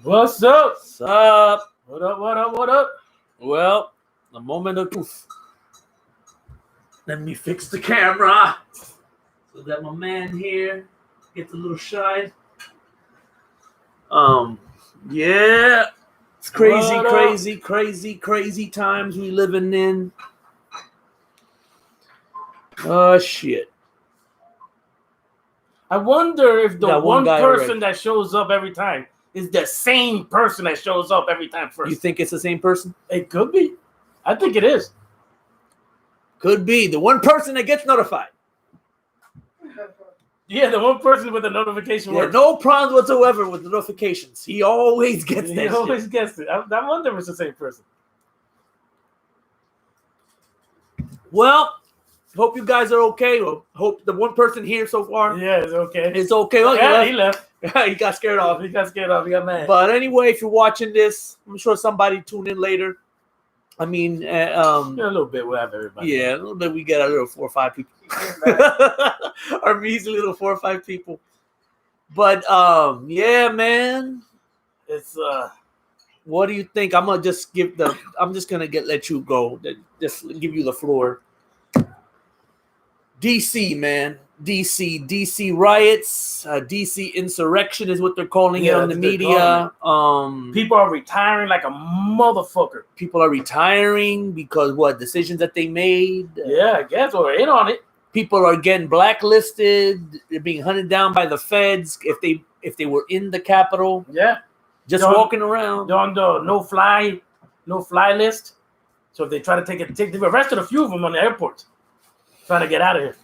What's up? What's up? What up? What up? What up? Well, a moment of truth. Let me fix the camera so that my man here gets a little shine. Yeah, it's crazy times we living in. Oh shit! I wonder if the That one guy person already. that shows up every time is the same person that shows up every time first. You think it's the same person? It could be. I think it is. Could be the one person that gets notified. Yeah, the one person with the notification Yeah, works. no problems whatsoever with the notifications. He always gets that He always shit. gets it. I wonder if it's the same person. Well, hope you guys are okay. Hope the one person here so far Yeah, it's okay. is okay. Oh, yeah, he left. He got scared off. He got scared off. He got mad. But anyway, if you're watching this, I'm sure somebody tune in later. I mean, Yeah, a little bit. We'll have everybody. yeah, a little bit. We get a little 4 or 5 people. Our measly little 4 or 5 people. But yeah, man. It's What do you think? I'm just gonna let you go. Just give you the floor. DC, man. DC riots, DC insurrection is what they're calling it on the media. People are retiring like a motherfucker. People are retiring because what decisions that they made. Yeah, I guess we're in on it. People are getting blacklisted. They're being hunted down by the feds if they were in the Capitol. Yeah, just walking around. They're on the no fly list. So if they try to they've arrested a few of them on the airport, trying to get out of here.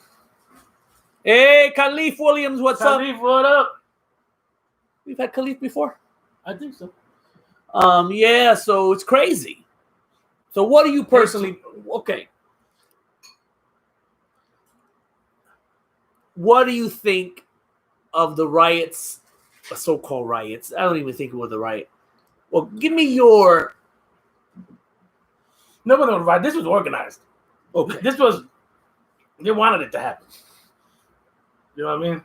Hey, Khalif Williams, what's up? Khalif, what up? We've had Khalif before. I think so. Yeah, so it's crazy. So what do you personally? Okay. What do you think of the riots, so-called riots? I don't even think it was a riot. Well, give me your. No, right. This was organized. Okay. They wanted it to happen. You know what I mean?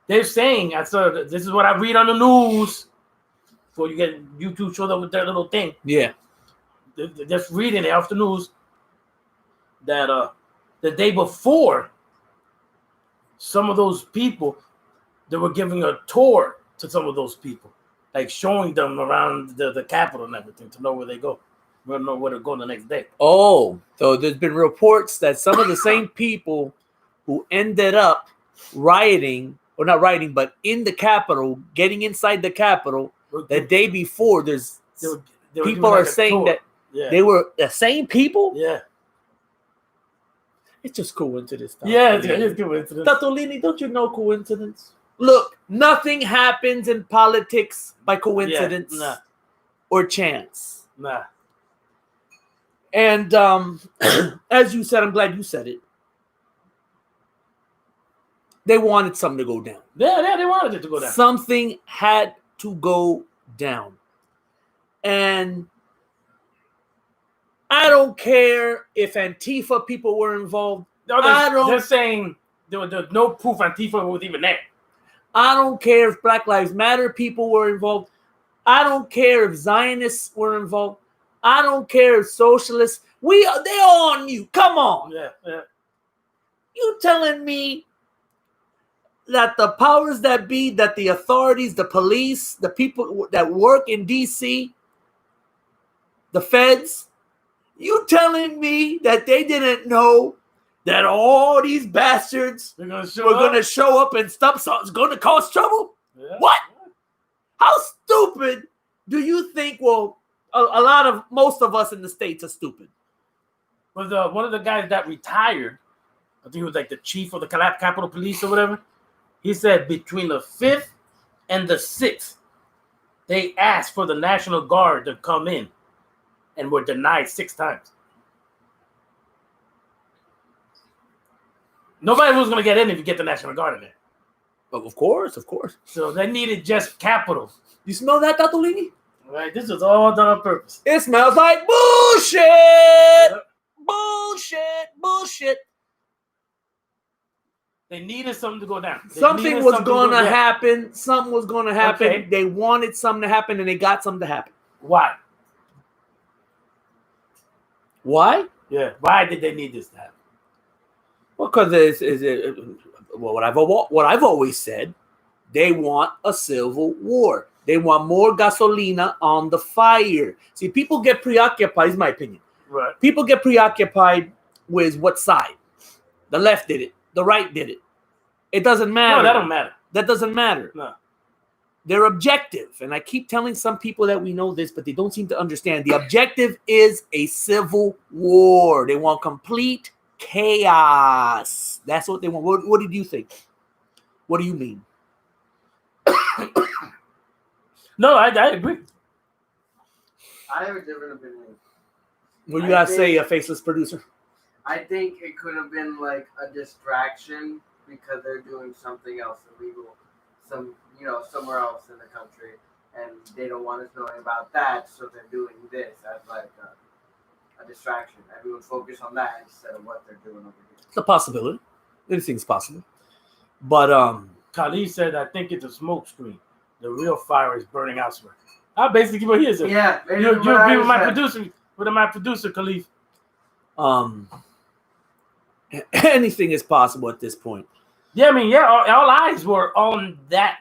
They're saying, this is what I read on the news. Before you get YouTube showed up with their little thing. Yeah. They're just reading it off the news that the day before, some of those people, they were giving a tour to some of those people, like showing them around the Capitol and everything to know where they go. We don't know where to go the next day. Oh, so there's been reports that some of the same people who ended up rioting, or not rioting, but in the Capitol, getting inside the Capitol the day before, they were people are saying that they were the same people. Yeah. It's just coincidence. Yeah, it's coincidence. Tatolini, don't you know coincidence? Look, nothing happens in politics by coincidence or chance. Nah. And as you said, I'm glad you said it. They wanted something to go down. Yeah, they wanted it to go down. Something had to go down. And I don't care if Antifa people were involved. No, they're saying there's no proof Antifa was even there. I don't care if Black Lives Matter people were involved. I don't care if Zionists were involved. I don't care if socialists. They're on you. Come on. Yeah. You telling me that the powers that be, that the authorities, the police, the people that work in DC, the feds, you telling me that they didn't know that all these bastards were going to show up and stuff something's going to cause trouble? Yeah. What? How stupid do you think? Well, most of us in the States are stupid. Well, one of the guys that retired, I think he was like the chief of the Capitol Police or whatever. He said between the 5th and the 6th, they asked for the National Guard to come in and were denied 6 times. Nobody was going to get in if you get the National Guard in there. Of course. So they needed just Capitol. You smell that, Tatolini? Right, this was all done on purpose. It smells like bullshit. Bullshit. They needed something to go down. Something was going to happen. Something was going to happen. Okay. They wanted something to happen, and they got something to happen. Why? Why? Yeah. Why did they need this to happen? Well, because what I've always said, they want a civil war. They want more gasolina on the fire. See, people get preoccupied. Is my opinion. Right. People get preoccupied with what side. The left did it. The right did it. It doesn't matter. No, that don't matter. That doesn't matter. No. They're objective. And I keep telling some people that we know this, but they don't seem to understand. The objective is a civil war. They want complete chaos. That's what they want. What did you think? What do you mean? No, I agree. I have a different opinion. What do you guys say, a faceless producer? I think it could have been like a distraction because they're doing something else illegal, somewhere else in the country, and they don't want us knowing about that, so they're doing this as like a distraction. Everyone's focused on that instead of what they're doing over here. It's a possibility. Anything's possible. But Khalid said, I think it's a smoke screen. The real fire is burning elsewhere. I basically what he said. Yeah, you agree with my producer, Khalid. Anything is possible at this point. Yeah, I mean, all eyes were on that.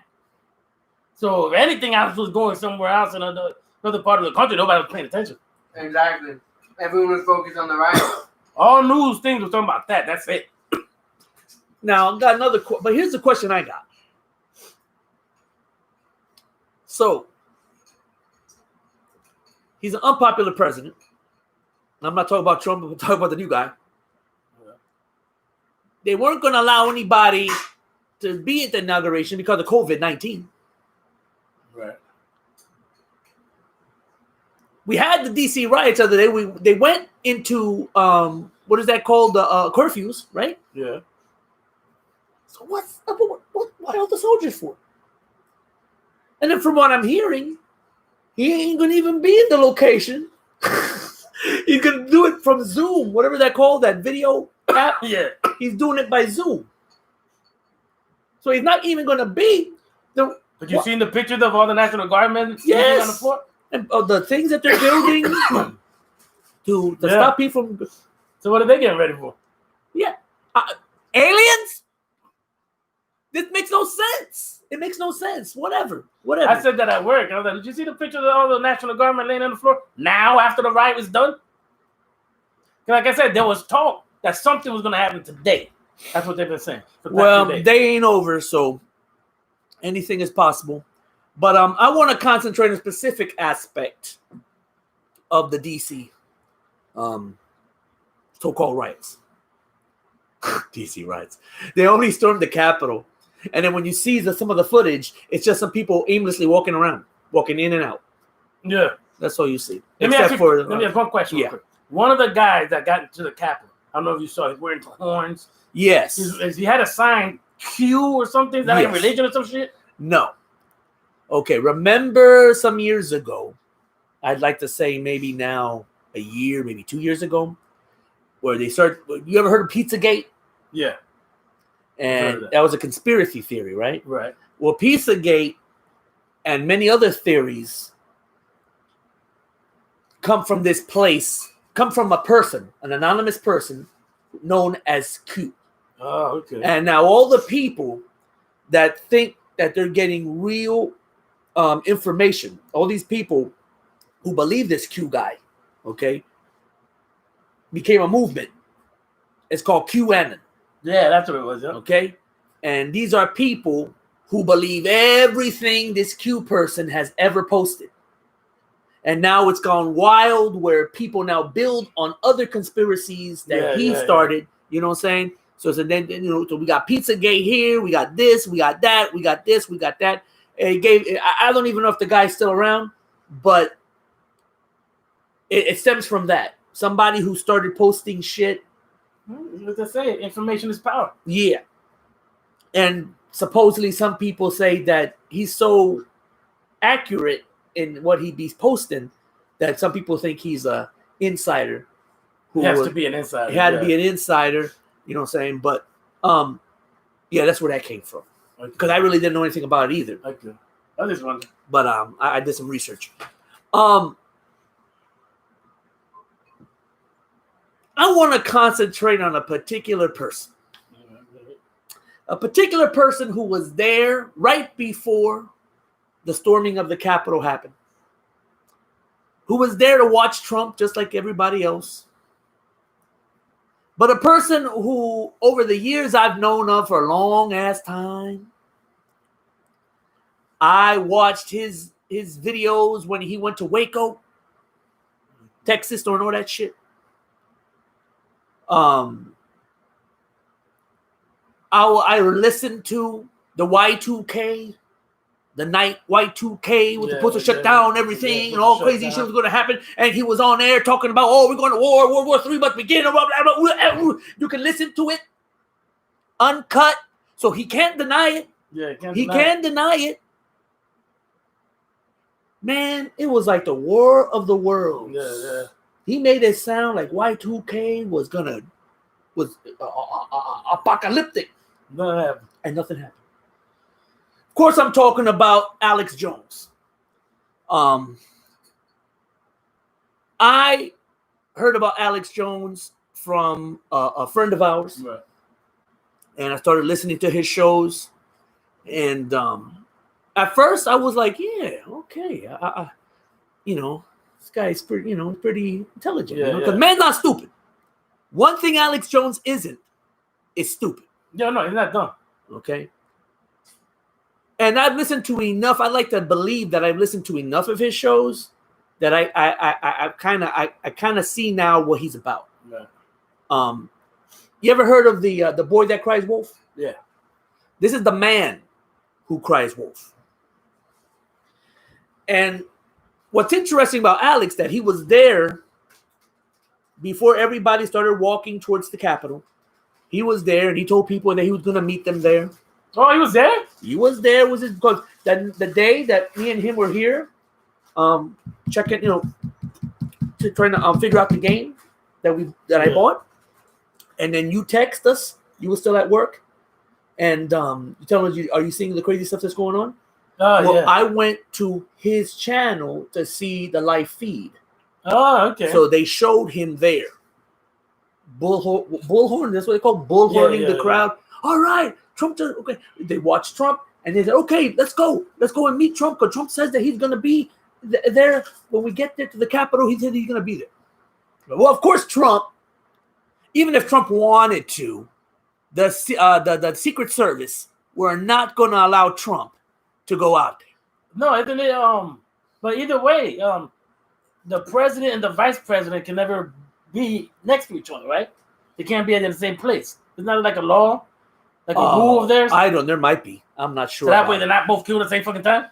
So if anything else was going somewhere else in another part of the country, nobody was paying attention. Exactly. Everyone was focused on the riots. All news things were talking about that. That's it. Now, I got another but here's the question I got. So, he's an unpopular president. I'm not talking about Trump, I'm talking about the new guy. Yeah. They weren't going to allow anybody to be at the inauguration because of COVID-19. Right. We had the DC riots the other day. They went into, what is that called? The curfews, right? Yeah. So what are all the soldiers for? And then from what I'm hearing, he ain't going to even be in the location. He's going to do it from Zoom, whatever that called, that video app. Yeah. He's doing it by Zoom. So he's not even going to be the... But you seen the pictures of all the National Guardmen yes. on the floor? And the things that they're building to stop people from... So what are they getting ready for? Yeah. Aliens? This makes no sense. It makes no sense. Whatever. I said that at work. I was like, did you see the pictures of all the National Guardmen laying on the floor now after the riot was done? Like I said, there was talk that something was going to happen today. That's what they've been saying. Well, they ain't over, so anything is possible. But I want to concentrate on a specific aspect of the DC so-called riots. DC riots. They only stormed the Capitol. And then when you see some of the footage, it's just some people aimlessly walking around, walking in and out. Yeah. That's all you see. Let me ask one question. Yeah. One of the guys that got into the Capitol, I don't know if you saw, he's wearing horns. Yes. He had a sign Q or something. Is that like religion or some shit? No. Okay. Remember some years ago, I'd like to say maybe now a year, maybe 2 years ago, where they started. You ever heard of Pizzagate? Yeah. And that was a conspiracy theory, right? Right. Well, Pizzagate and many other theories come from this place, come from a person, an anonymous person known as Q. Oh, okay. And now all the people that think that they're getting real information, all these people who believe this Q guy, okay, became a movement. It's called QAnon. Yeah, that's what it was. Yeah. Okay. And these are people who believe everything this Q person has ever posted. And now it's gone wild where people now build on other conspiracies that he started. You know what I'm saying? So then, so we got Pizzagate here, we got this, we got that, we got this, we got that. And I don't even know if the guy's still around, but it stems from that. Somebody who started posting shit. As I say, information is power. Yeah. And supposedly some people say that he's so accurate in what he's posting that some people think he's a insider. He has to be an insider. He had to be an insider, you know what I'm saying? But Yeah, that's where that came from. Okay. Because I really didn't know anything about it either. Okay. I just wonder. But I did some research. I want to concentrate on a particular person. A particular person who was there right before the storming of the Capitol happened. Who was there to watch Trump just like everybody else. But a person who, over the years I've known of for a long ass time. I watched his videos when he went to Waco, Texas, doing all that shit. I listened to the Y2K, the night Y2K was supposed to shut down everything and all crazy shit was going to happen. And he was on air talking about, we're going to war, World War III must begin. Blah, blah, blah. You can listen to it uncut, so he can't deny it. Yeah, he can't deny it. Man, it was like the War of the Worlds. Yeah. He made it sound like Y2K was apocalyptic. Nothing happened. And nothing happened. Of course, I'm talking about Alex Jones. I heard about Alex Jones from a friend of ours. Right. And I started listening to his shows. And at first, I was like, yeah, okay. This guy's pretty, pretty intelligent. Because man's not stupid. One thing Alex Jones isn't is stupid. Yeah, no, he's not dumb. Okay. And I've listened to enough. I like to believe that I've listened to enough of his shows that I kind of see now what he's about. Yeah. You ever heard of the boy that cries wolf? Yeah. This is the man who cries wolf. And what's interesting about Alex that he was there before everybody started walking towards the Capitol. He was there and he told people that he was going to meet them there. Oh, he was there? He was there. Because the day that me and him were here, checking, trying to figure out the game that I bought. And then you text us. You were still at work. And you tell us, are you seeing the crazy stuff that's going on? I went to his channel to see the live feed. Oh, okay. So they showed him there. Bullhorn, that's what they call bullhorning the crowd. All right, Trump. Okay, they watched Trump and they said, "Okay, let's go and meet Trump." Because Trump says that he's going to be there when we get there to the Capitol. He said he's going to be there. Well, of course, Trump. Even if Trump wanted to, the Secret Service were not going to allow Trump to go out there. No, isn't it? But either way, the president and the vice president can never be next to each other, right? They can't be in the same place. Isn't that like a law? Like a rule of theirs? I don't. There might be. I'm not sure. So that way they're not both killed at the same fucking time?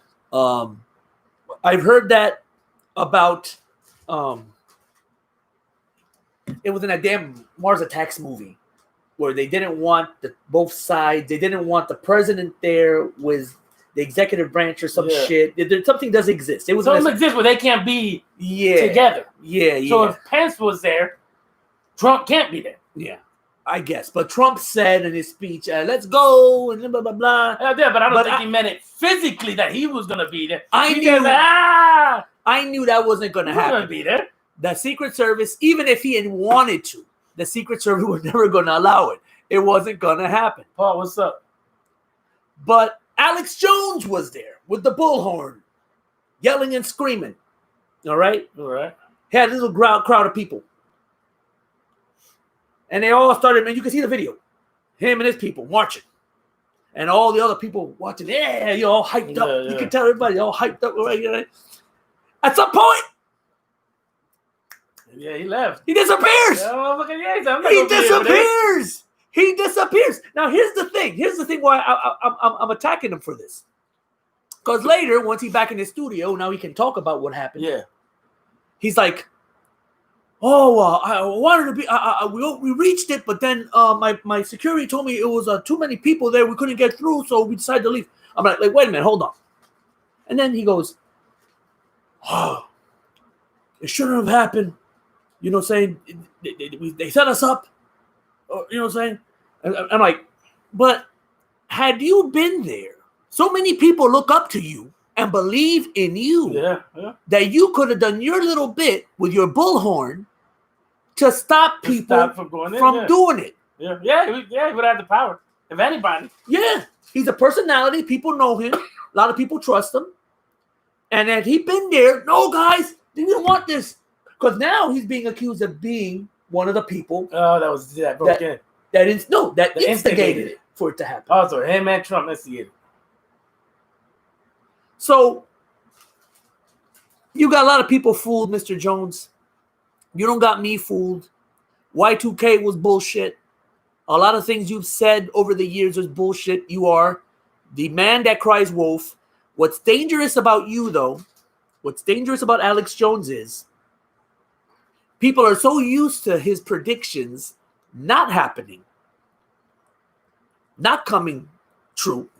I've heard that about it was in a damn Mars Attacks movie where they didn't want both sides. They didn't want the president there with the executive branch or some shit. Something does exist. It was something exists where they can't be together. Yeah. So if Pence was there, Trump can't be there. Yeah, I guess. But Trump said in his speech, let's go, and blah, blah, blah. Yeah, but I don't think he meant it physically that he was going to be there. I knew that wasn't going to happen. Going to be there. The Secret Service, even if he had wanted to, the Secret Service was never going to allow it. It wasn't going to happen. Paul, what's up? But Alex Jones was there with the bullhorn, yelling and screaming. All right? All right. He had a little crowd of people. And they all started, man, you can see the video. Him and his people marching. And all the other people watching. Yeah, you're all hyped up. Yeah. You can tell everybody all hyped up. Right? At some point, yeah, he left. He disappears. He disappears. Now, here's the thing why I'm attacking him for this. Because later, once he's back in his studio, now he can talk about what happened. Yeah. He's like, I wanted to be, we reached it, but then my security told me it was too many people there. We couldn't get through, so we decided to leave. I'm like, wait a minute, hold on. And then he goes, it shouldn't have happened. You know what I'm saying? They set us up. You know what I'm saying? And I'm like, but had you been there, so many people look up to you and believe in you that you could have done your little bit with your bullhorn to stop people from doing it. He would have the power. If anybody. Yeah, he's a personality. People know him. A lot of people trust him. And had he been there, no, guys, they didn't want this. Because now he's being accused of being one of the people. That instigated it for it to happen. Oh, so him and Trump instigated. So you got a lot of people fooled, Mr. Jones. You don't got me fooled. Y2K was bullshit. A lot of things you've said over the years was bullshit. You are the man that cries wolf. What's dangerous about you, though, what's dangerous about Alex Jones is people are so used to his predictions not happening, not coming true,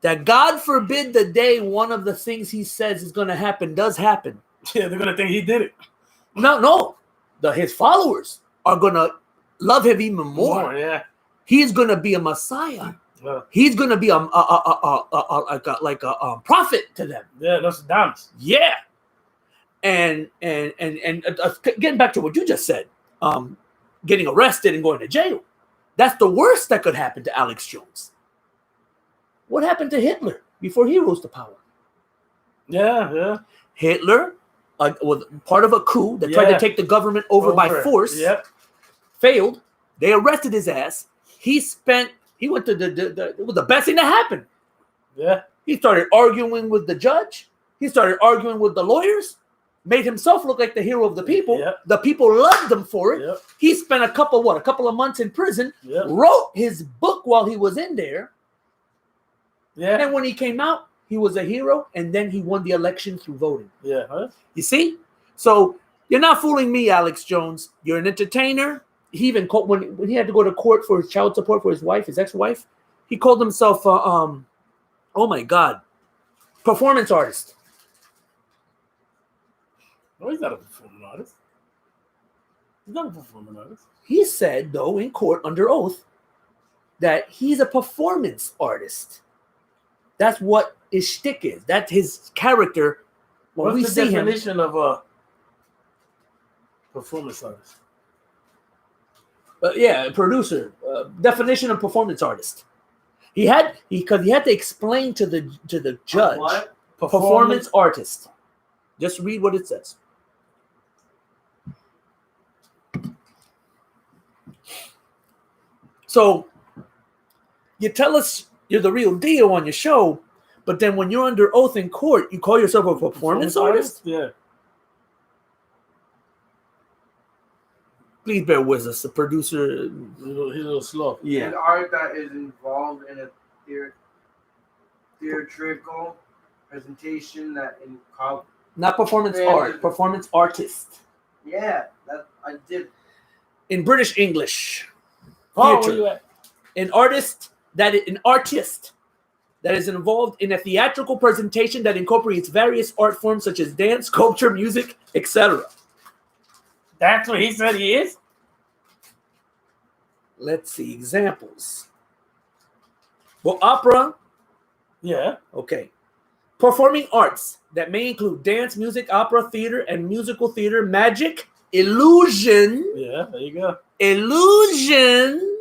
that God forbid the day one of the things he says is going to happen does happen. Yeah, they're going to think he did it. No. His followers are going to love him even more. Yeah. He's going to be a Messiah. He's going to be a prophet to them. Yeah, those dumps. Yeah. And getting back to what you just said, getting arrested and going to jail. That's the worst that could happen to Alex Jones. What happened to Hitler before he rose to power? Yeah. Hitler was part of a coup that tried to take the government over by force. Yep. Failed. They arrested his ass. He went to it was the best thing that happened. Yeah. He started arguing with the judge. He started arguing with the lawyers. Made himself look like the hero of the people. Yep. The people loved him for it. Yep. He spent a couple of months in prison. Yep. Wrote his book while he was in there. Yeah. And when he came out, he was a hero, and then he won the election through voting. Yeah. Huh? You see? So you're not fooling me, Alex Jones. You're an entertainer. He even called when he had to go to court for his child support for his wife, his ex-wife. He called himself, oh my God, performance artist. No, he's not a performing artist. He's not a performing artist. He said, though, in court under oath, that he's a performance artist. That's what his shtick is. That's his character. When What's we the see definition of a performance artist? Producer. Definition of performance artist. He had to explain to the judge. What? Performance artist. Just read what it says. So you tell us you're the real deal on your show, but then when you're under oath in court, you call yourself a performance artist? Yeah. Please bear with us. The producer, He's a little slow. yeah. An art that is involved in a theatrical presentation that Not performance art, performance artist. Yeah, that I did. In British English. Oh, theater. where you at? An artist that is involved in a theatrical presentation that incorporates various art forms such as dance, sculpture, music, etc. That's what he said he is? Let's see examples. Well, opera. Yeah. Okay. Performing arts that may include dance, music, opera, theater, and musical theater, magic, illusion. Yeah, there you go. Illusion.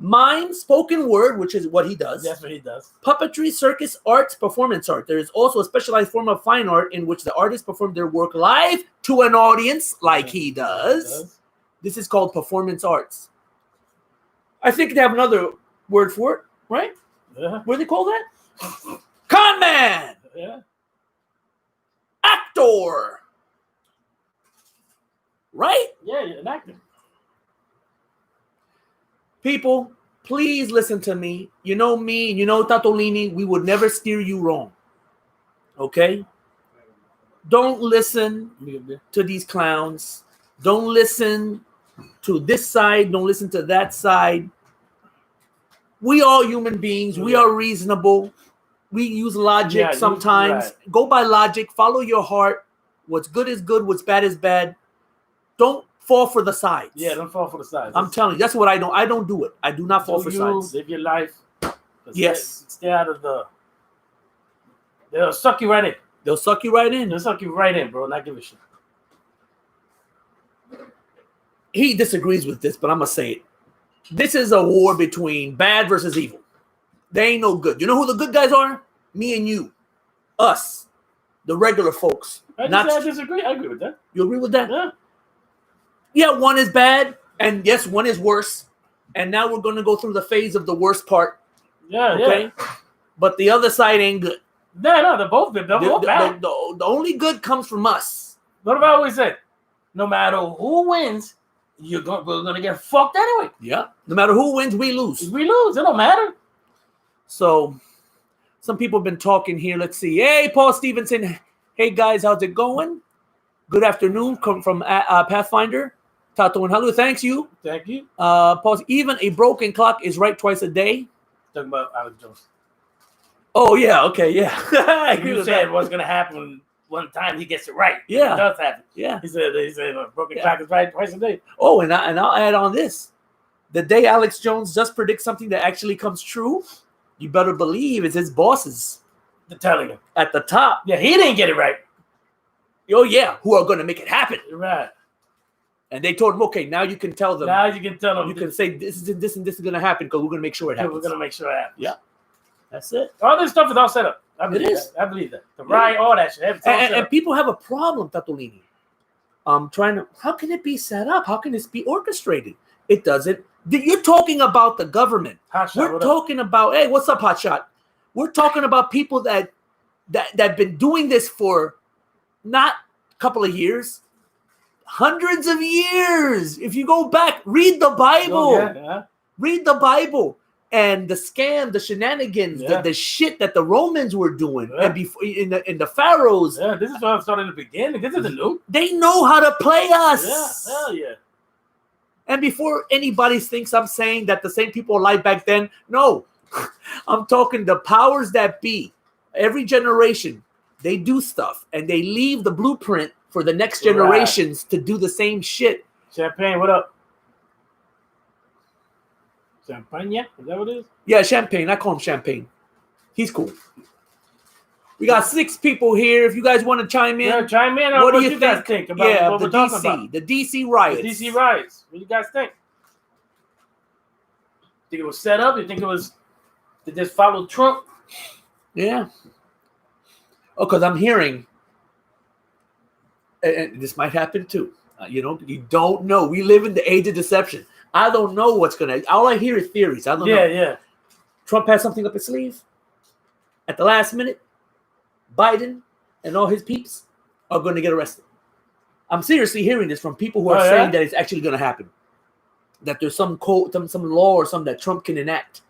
Mime, spoken word, which is what he does. That's what he does. Puppetry, circus, arts, performance art. There is also a specialized form of fine art in which the artists perform their work live to an audience, like he does. This is called performance arts. I think they have another word for it, right? Yeah. What do they call that? Con man! Yeah. Actor! Right? Yeah, you're an actor. People, please listen to me. You know me, you know Tatolini, we would never steer you wrong. Okay? Don't listen to these clowns. Don't listen to this side. Don't listen to that side. We are human beings. We are reasonable. We use logic sometimes. Right. Go by logic. Follow your heart. What's good is good. What's bad is bad. Don't fall for the sides. Yeah, don't fall for the sides. I'm telling you, that's what I don't. I don't do it. I do not fall for sides. Live your life. Yes. Stay out of the. They'll suck you right in. They'll suck you right in. They'll suck you right in, bro. Not give a shit. He disagrees with this, but I'm gonna say it. This is a war between bad versus evil. They ain't no good. You know who the good guys are? Me and you, us, the regular folks. I disagree. I agree with that. You agree with that? Yeah. Yeah, one is bad, and yes, one is worse. And now we're gonna go through the phase of the worst part. Yeah, okay. Yeah. But the other side ain't good. No, they're both good. They're both bad. The only good comes from us. What have I always said? No matter who wins, we're gonna get fucked anyway. Yeah. No matter who wins, we lose. We lose. It don't matter. So, some people have been talking here. Let's see. Hey, Paul Stevenson. Hey, guys, how's it going? Good afternoon. Come from Pathfinder. Tato and hello. Thanks you. Thank you. Paul, even a broken clock is right twice a day. Talking about Alex Jones. Oh, yeah. Okay, yeah. I agree You with said that. what's going to happen one time he gets it right. Yeah. It does happen. Yeah. He said a broken clock is right twice a day. Oh, and I'll add on this. The day Alex Jones just predicts something that actually comes true, you better believe it's his bosses They're telling him. at the top. Yeah, he didn't get it right. Oh, yeah, who are going to make it happen. Right. And they told him, okay, now you can tell them. Now you can tell him. You can say this and this is going to happen because we're going to make sure it happens. We're going to make sure it happens. Yeah. That's it. All this stuff is all set up. I believe that. I believe that. The riot, all that shit. It's all set And up. people have a problem, Tatolini. How can it be set up? How can this be orchestrated? It doesn't. You're talking about the government. Hotshot, We're what up? talking about, hey, what's up, Hotshot? We're talking about people that been doing this for not a couple of years, hundreds of years. If you go back, read the Bible. Oh, yeah. Read the Bible. And the scam, the shenanigans, Yeah. the shit that the Romans were doing, Yeah. and before in the pharaohs, Yeah, this is what I started in the beginning. This isn't new. they know how to play us. Yeah, hell yeah. And before anybody thinks I'm saying that the same people alive back then, no, I'm talking the powers that be. Every generation, they do stuff and they leave the blueprint for the next generations to do the same shit. Champagne, what up? Champagne? Is that what it is? Yeah, Champagne. I call him Champagne. He's cool. We got 6 people here. If you guys want to chime in, Yeah, chime in. what do you guys think about yeah, what the we're talking DC, about? the DC riots. The DC riots. What do you guys think? Think it was set up? You think it was to just follow Trump? Yeah. Oh, because I'm hearing, and this might happen too. You don't know. We live in the age of deception. I don't know what's gonna. All I hear is theories. I don't know. Yeah. Trump has something up his sleeve. At the last minute, Biden and all his peeps are going to get arrested. I'm seriously hearing this from people who are saying that it's actually going to happen. That there's some code, some law or something that Trump can enact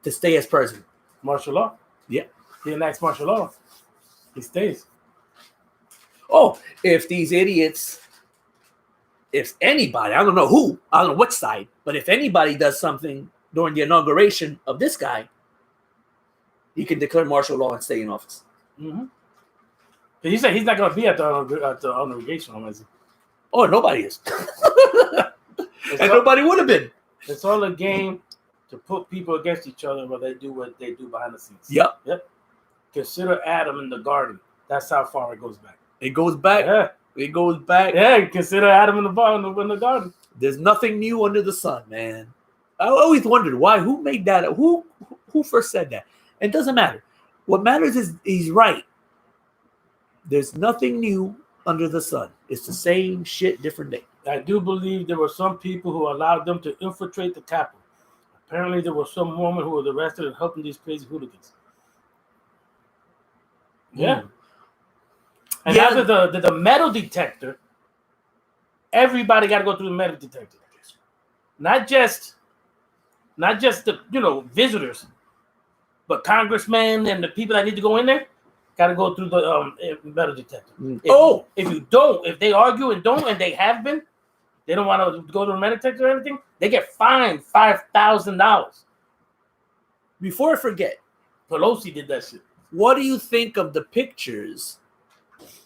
to stay as president. Martial law. Yeah. He enacts martial law. He stays. Oh, if these idiots, if anybody, I don't know who, I don't know what side, but if anybody does something during the inauguration of this guy, he can declare martial law and stay in office. Mm-hmm. He said he's not going to be at the inauguration, is he? Oh, nobody is. And nobody would have been. It's all a game to put people against each other while they do what they do behind the scenes. Yep. Consider Adam in the garden. That's how far it goes back. It goes back. Yeah. It goes back. Yeah, consider Adam in the garden. There's nothing new under the sun, man. I always wondered why. Who made that? Who first said that? It doesn't matter. What matters is he's right. There's nothing new under the sun. It's the same shit, different day. I do believe there were some people who allowed them to infiltrate the Capitol. Apparently, there was some woman who was arrested and helping these crazy hooligans. Yeah. And after the metal detector, everybody got to go through the metal detector. Not just the visitors, but congressmen and the people that need to go in there got to go through the metal detector. If they argue and don't, and they have been, they don't want to go to the metal detector or anything, they get fined $5,000. Before I forget, Pelosi did that shit. What do you think of the pictures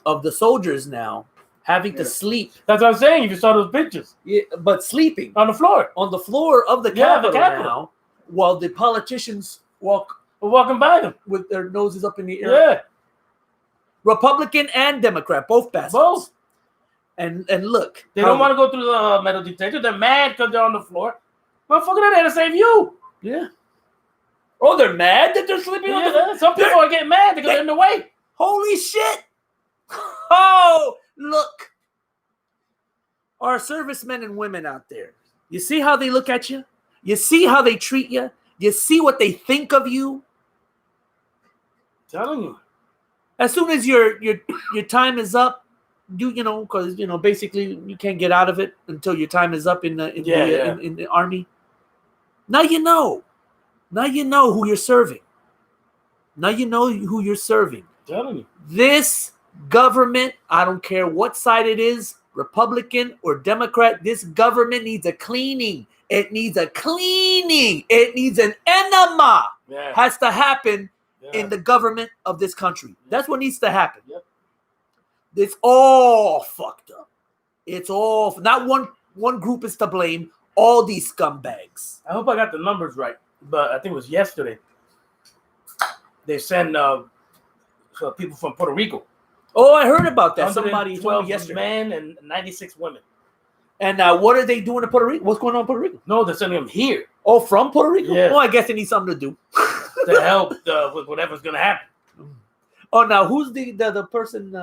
of the soldiers now having to sleep. That's what I'm saying. If you saw those pictures. Yeah, but sleeping on the floor of the Capitol now, while the politicians walking by them with their noses up in the air. Yeah. Republican and Democrat, both bastards. Both. And look, they don't want to go through the metal detector. They're mad because they're on the floor. Motherfucker, they're there to save you. Yeah. Oh, they're mad that they're sleeping on the floor? Some people are getting mad because they're in the way. Holy shit. Oh, look. Our servicemen and women out there. You see how they look at you? You see how they treat you? You see what they think of you? Telling you. As soon as your time is up, because basically you can't get out of it until your time is up in the army. Now you know. Now you know who you're serving. Now you know who you're serving. Telling you. This government, I don't care what side it is, Republican or Democrat, this government needs a cleaning. It needs a cleaning. It needs an enema. Yeah. Has to happen in the government of this country. Yeah. That's what needs to happen. Yep. It's all fucked up. It's all not one group is to blame. All these scumbags. I hope I got the numbers right, but I think it was yesterday. They sent people from Puerto Rico. Oh, I heard about that. Somebody told me 12 yesterday. men and 96 women. And what are they doing in Puerto Rico? What's going on in Puerto Rico? No, they're sending them here. Oh, from Puerto Rico? Yeah. Oh, I guess they need something to do. To help with whatever's going to happen. Oh, now who's the person?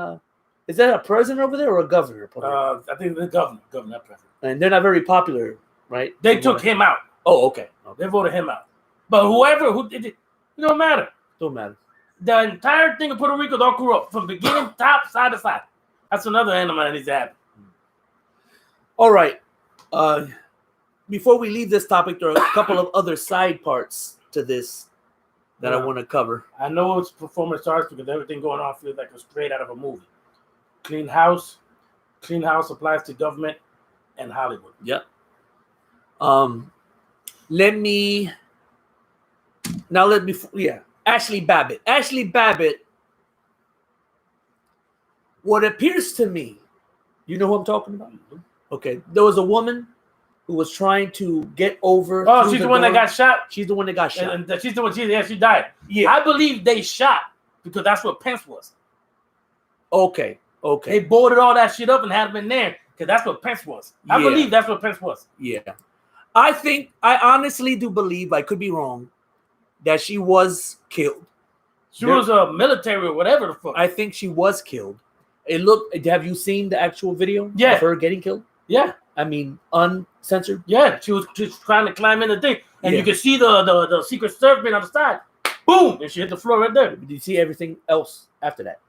Is that a president over there or a governor? I think the governor, not president. And they're not very popular, right? They took him out. Oh, okay. They voted him out. But who did it, don't matter. Don't matter. The entire thing of Puerto Rico all grew up from beginning, top, side to side. That's another animal that needs to happen. All right. Before we leave this topic, there are a couple of other side parts to this that I want to cover. I know it's performance arts because everything going on feels like it's straight out of a movie. Clean house applies to government and Hollywood. Yep. Ashley Babbitt. What appears to me, you know who I'm talking about? Okay. There was a woman who was trying to get over. Oh, she's the one that got shot? She's the one that got shot. And she's the one, she died. Yeah. I believe they shot because that's what Pence was. Okay. They boarded all that shit up and had him in there because that's what Pence was. I believe that's what Pence was. Yeah. I honestly do believe, I could be wrong, that she was killed. She was a military or whatever the fuck. I think she was killed. Have you seen the actual video of her getting killed? Yeah. I mean, uncensored? Yeah. She was just trying to climb in the thing. And you could see the Secret Service being on the side. Boom! And she hit the floor right there. Did you see everything else after that?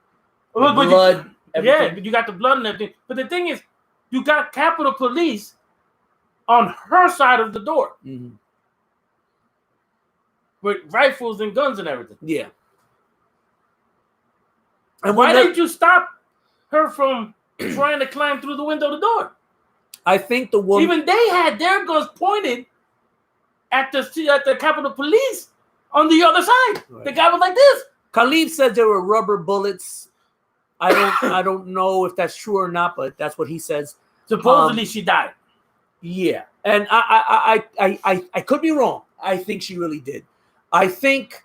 Blood, everything. Yeah, you got the blood and everything. But the thing is, you got Capitol Police on her side of the door. Mm-hmm. With rifles and guns and everything. Yeah. And why didn't you stop her from trying to climb through the window of the door? I think the woman... Even they had their guns pointed at the Capitol Police on the other side. Right. The guy was like this. Khalif said there were rubber bullets. I don't know if that's true or not, but that's what he says. Supposedly she died. Yeah. And I could be wrong. I think she really did. I think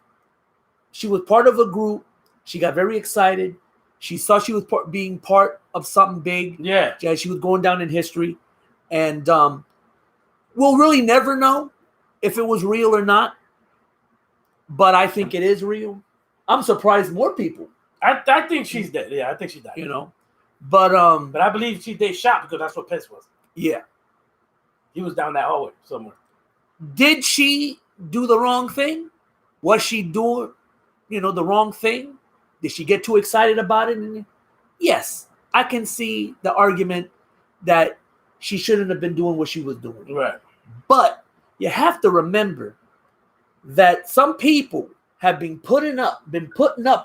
she was part of a group. She got very excited. She saw she was being part of something big. Yeah. She was going down in history. And we'll really never know if it was real or not. But I think it is real. I'm surprised more people. I think she's dead. Yeah, I think she died. You know. But I believe they shot because that's what Pence was. Yeah. He was down that hallway somewhere. Did she do the wrong thing? Was she doing, the wrong thing? Did she get too excited about it? Yes, I can see the argument that she shouldn't have been doing what she was doing. Right. But you have to remember that some people have been putting up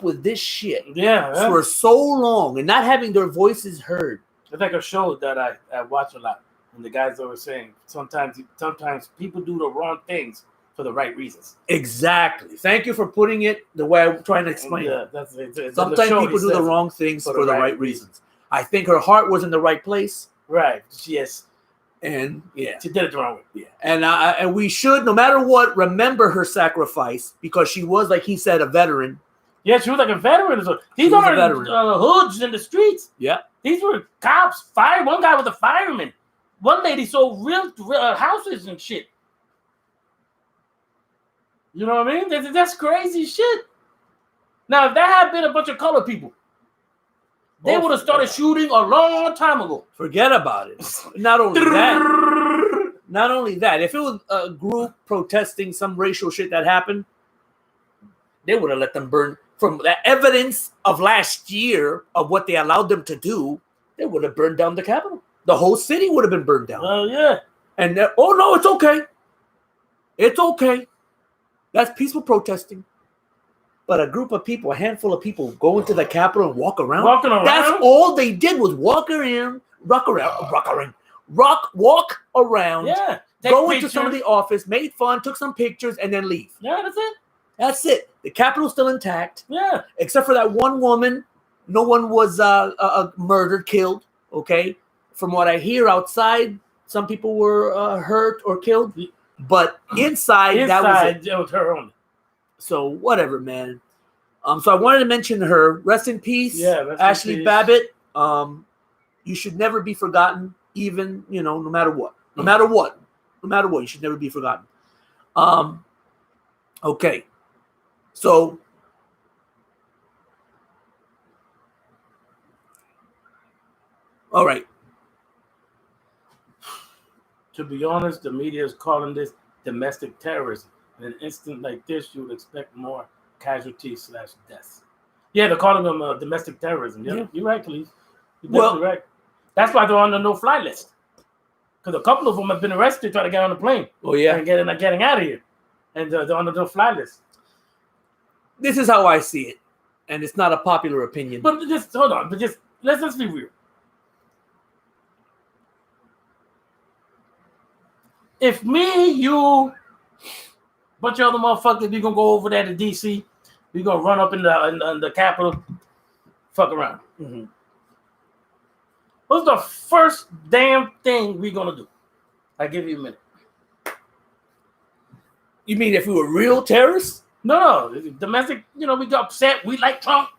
with this shit for so long and not having their voices heard. It's like a show that I watch a lot. And the guys always saying sometimes people do the wrong things for the right reasons. Exactly. Thank you for putting it the way I'm trying to explain it. That's it. Sometimes people do the wrong things for the right reasons. I think her heart was in the right place. Right. Yes. And yeah, She did it the wrong way. yeah. And we should, no matter what, remember her sacrifice because she was, like he said, a veteran. Yeah, she was like a veteran. So these aren't hoods in the streets. Yeah. These were cops. One guy was a fireman. One lady sold real houses and shit. You know what I mean? That's crazy shit. Now, if that had been a bunch of colored people, they would have started shooting a long time ago. Forget about it. Not only that, if it was a group protesting some racial shit that happened, they would have let them burn. From the evidence of last year of what they allowed them to do, they would have burned down the Capitol. The whole city would have been burned down. Oh, yeah. And oh, no, it's okay. It's okay. That's peaceful protesting. But a group of people, a handful of people, go into the Capitol and walk around. Walking around? That's all they did was walk around, Yeah. Go into some of the office, made fun, took some pictures, and then leave. Yeah, that's it. That's it. The Capitol's still intact. Yeah. Except for that one woman. No one was murdered, killed. Okay. From what I hear outside, some people were hurt or killed. But inside that was it was her only. So whatever, man. So I wanted to mention her. Rest in peace, Ashley Babbitt. You should never be forgotten, even no matter what. No matter what, you should never be forgotten. Okay. So all right. To be honest, the media is calling this domestic terrorism. In an instant like this, you would expect more casualties / deaths. Yeah, they're calling them domestic terrorism. Yeah, you're right, Khalif. You're definitely right. That's why they're on the no-fly list. Because a couple of them have been arrested trying to get on the plane. Oh, yeah. And getting out of here. And they're on the no-fly list. This is how I see it. And it's not a popular opinion. But just, hold on. But just, let's be real. If me, you, bunch of other motherfuckers, we gonna go over there to DC. We gonna run up in the Capitol, fuck around. Mm-hmm. What's the first damn thing we gonna do? I give you a minute. You mean if we were real terrorists? No, domestic. We got upset. We like Trump.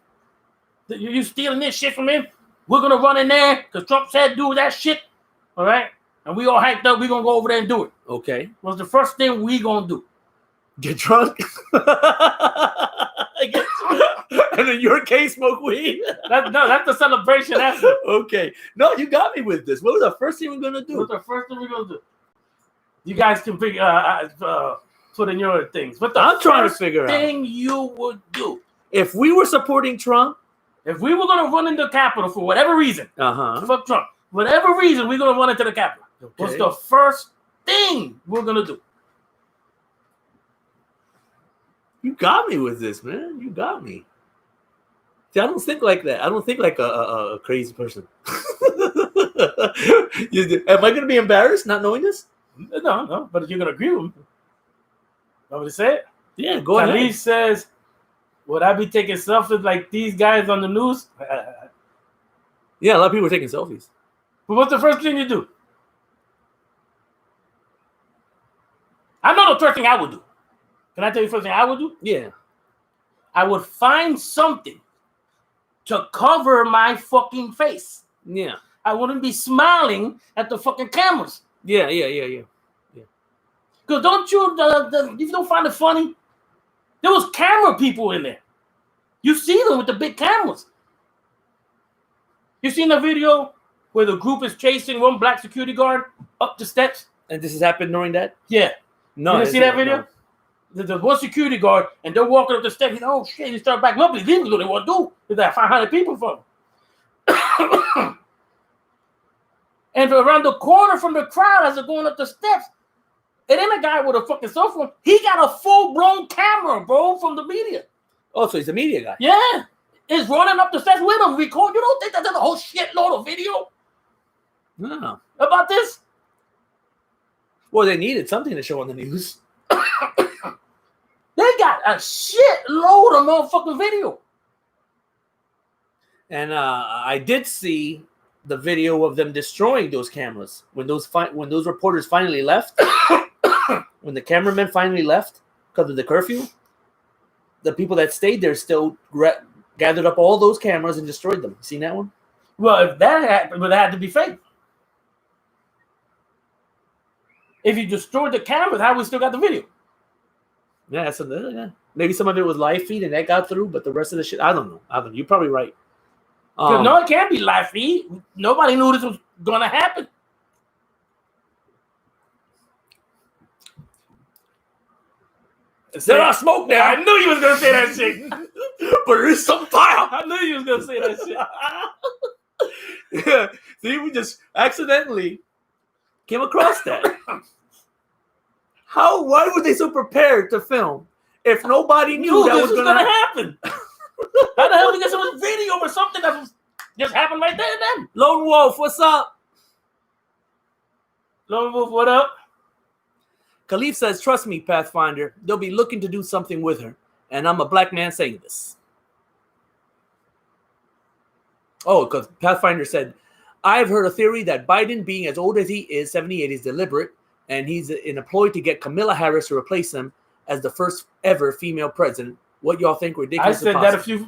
You stealing this shit from him? We're gonna run in there because Trump said do that shit. All right. And we all hyped up. We're going to go over there and do it. Okay. What's the first thing we going to do? Get drunk? And in your case, smoke weed? That's the celebration after. Okay. No, you got me with this. What was the first thing we're going to do? What's the first thing we're going to do? You guys can figure put in your things. What I'm trying to figure out. Thing you would do. If we were supporting Trump? If we were going to run into the Capitol for whatever reason. Fuck Trump. Whatever reason, we're going to run into the Capitol. Okay. What's the first thing we're going to do? You got me with this, man. You got me. See, I don't think like that. I don't think like a crazy person. Am I going to be embarrassed not knowing this? No. But you're going to agree with me. Want me to say it? Yeah, go ahead. Khalif says, would I be taking selfies like these guys on the news? Yeah, a lot of people are taking selfies. But what's the first thing you do? I know the first thing I would do. Can I tell you the first thing I would do? Yeah. I would find something to cover my fucking face. Yeah. I wouldn't be smiling at the fucking cameras. Yeah. Because don't you, you don't find it funny? There was camera people in there. You see them with the big cameras. You seen the video where the group is chasing one black security guard up the steps? And this has happened during that? Yeah. No. You didn't see that video? No. There's one security guard, and they're walking up the steps. He's, oh, shit, he started backing up. He didn't know what they want to do. There's like 500 people from him. And around the corner from the crowd as they're going up the steps, and then a guy with a fucking cell phone, he got a full-blown camera, bro, from the media. Oh, so he's a media guy. Yeah. He's running up the steps with him. Record. You don't think that there's a whole shitload of video? No. About this? Well, they needed something to show on the news. They got a shitload of motherfucking video. And I did see the video of them destroying those cameras when those reporters finally left. When the cameramen finally left because of the curfew, the people that stayed there still gathered up all those cameras and destroyed them. You seen that one? Well, if that happened, but it had to be fake. If you destroyed the cameras, how we still got the video? Yeah, maybe some of it was live feed and that got through, but the rest of the shit, I don't know. You're probably right. No, it can't be live feed. Nobody knew this was going to happen. There are smoke now. I knew you was going to say that shit. But there's some fire. I knew you was going to say that shit. Yeah. See, we just accidentally came across that. Why were they so prepared to film if nobody knew that was going to happen? How the hell did we get some video or something that was just happened right there and then? Lone Wolf, what's up? Lone Wolf, what up? Khalif says, trust me, Pathfinder, they'll be looking to do something with her. And I'm a black man saying this. Oh, because Pathfinder said, I've heard a theory that Biden, being as old as he is, 78, is deliberate, and he's in a ploy to get Kamala Harris to replace him as the first ever female president. What y'all think ridiculous? I said that a few.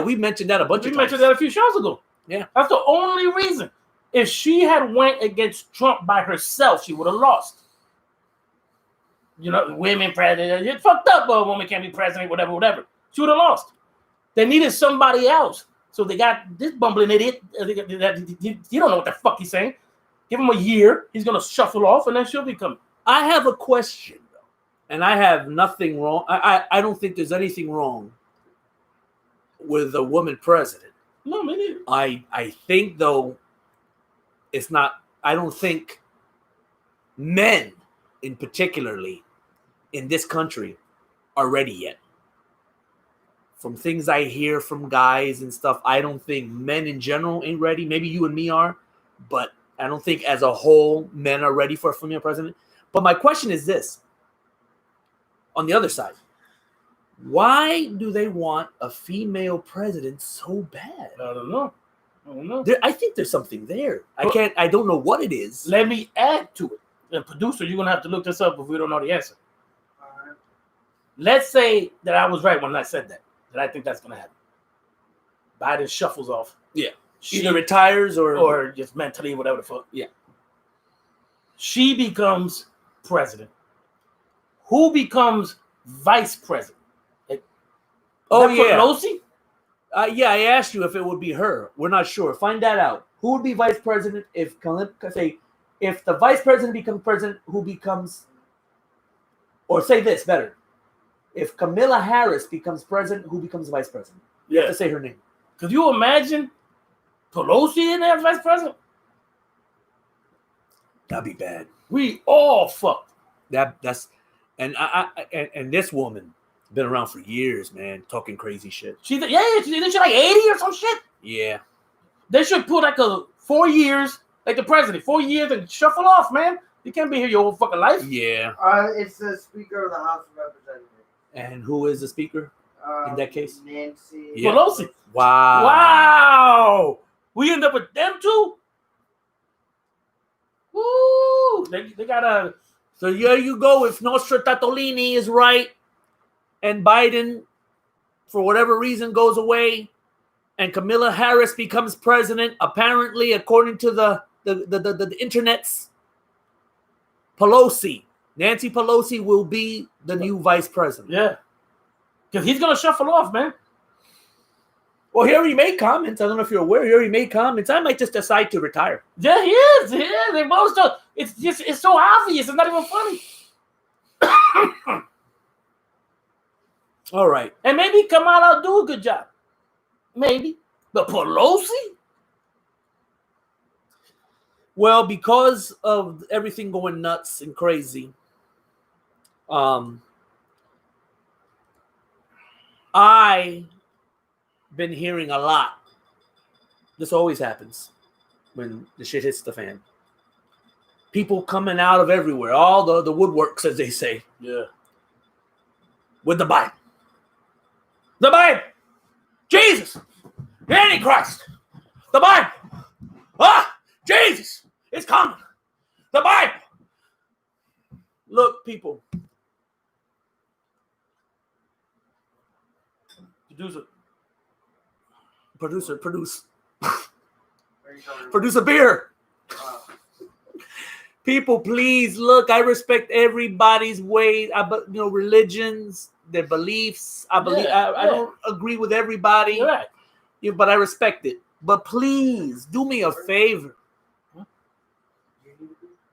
We mentioned that a bunch of times. We mentioned that a few shows ago. Yeah, that's the only reason. If she had went against Trump by herself, she would have lost. You know, women president, it's fucked up, but a woman can't be president, whatever. She would have lost. They needed somebody else. So they got this bumbling idiot. You don't know what the fuck he's saying. Give him a year. He's going to shuffle off, and then she'll become. I have a question, though. And I have nothing wrong. I don't think there's anything wrong with a woman president. No, me neither. I think, though, it's not. I don't think men, in particularly, in this country, are ready yet. From things I hear from guys and stuff, I don't think men in general ain't ready. Maybe you and me are, but I don't think as a whole men are ready for a female president. But my question is this. On the other side, why do they want a female president so bad? I don't know. I think there's something there. I don't know what it is. Let me add to it. The producer, you're going to have to look this up if we don't know the answer. All right. Let's say that I was right when I said that I think that's going to happen. Biden shuffles off. Yeah. Either retires or just mentally, whatever the fuck. Yeah. She becomes president. Who becomes vice president? Pelosi? Yeah, I asked you if it would be her. We're not sure. Find that out. Who would be vice president if the vice president becomes president, who becomes, or say this better, if Kamala Harris becomes president, who becomes vice president? You have to say her name. Could you imagine Pelosi in there as vice president? That'd be bad. We all fucked. And this woman been around for years, man, talking crazy shit. She's like 80 or some shit. Yeah. They should put like 4 years, like the president, 4 years and shuffle off, man. You can't be here your whole fucking life. Yeah. It's the Speaker of the House of Representatives. And who is the Speaker in that case? Nancy Pelosi. Wow. We end up with them too? Woo! They got a... So here you go. If Nostra Tatolini is right and Biden, for whatever reason, goes away and Kamala Harris becomes president, apparently, according to the internets, Nancy Pelosi will be the new vice president. Yeah. Because he's going to shuffle off, man. Well, he already made comments. I don't know if you're aware. He already made comments. I might just decide to retire. Yeah, he is. Yeah, they both do. It's so obvious. It's not even funny. All right. And maybe Kamala will do a good job. Maybe. But Pelosi? Well, because of everything going nuts and crazy, I've been hearing a lot. This always happens when the shit hits the fan. People coming out of everywhere, all the woodworks, as they say. Yeah. With the Bible. The Bible. Jesus. The Antichrist. The Bible. Jesus is coming. The Bible. Look, people. Producer, produce. Produce a beer. People, please look. I respect everybody's ways. Religions, their beliefs. I don't agree with everybody. You're right. But I respect it. But please do me a favor.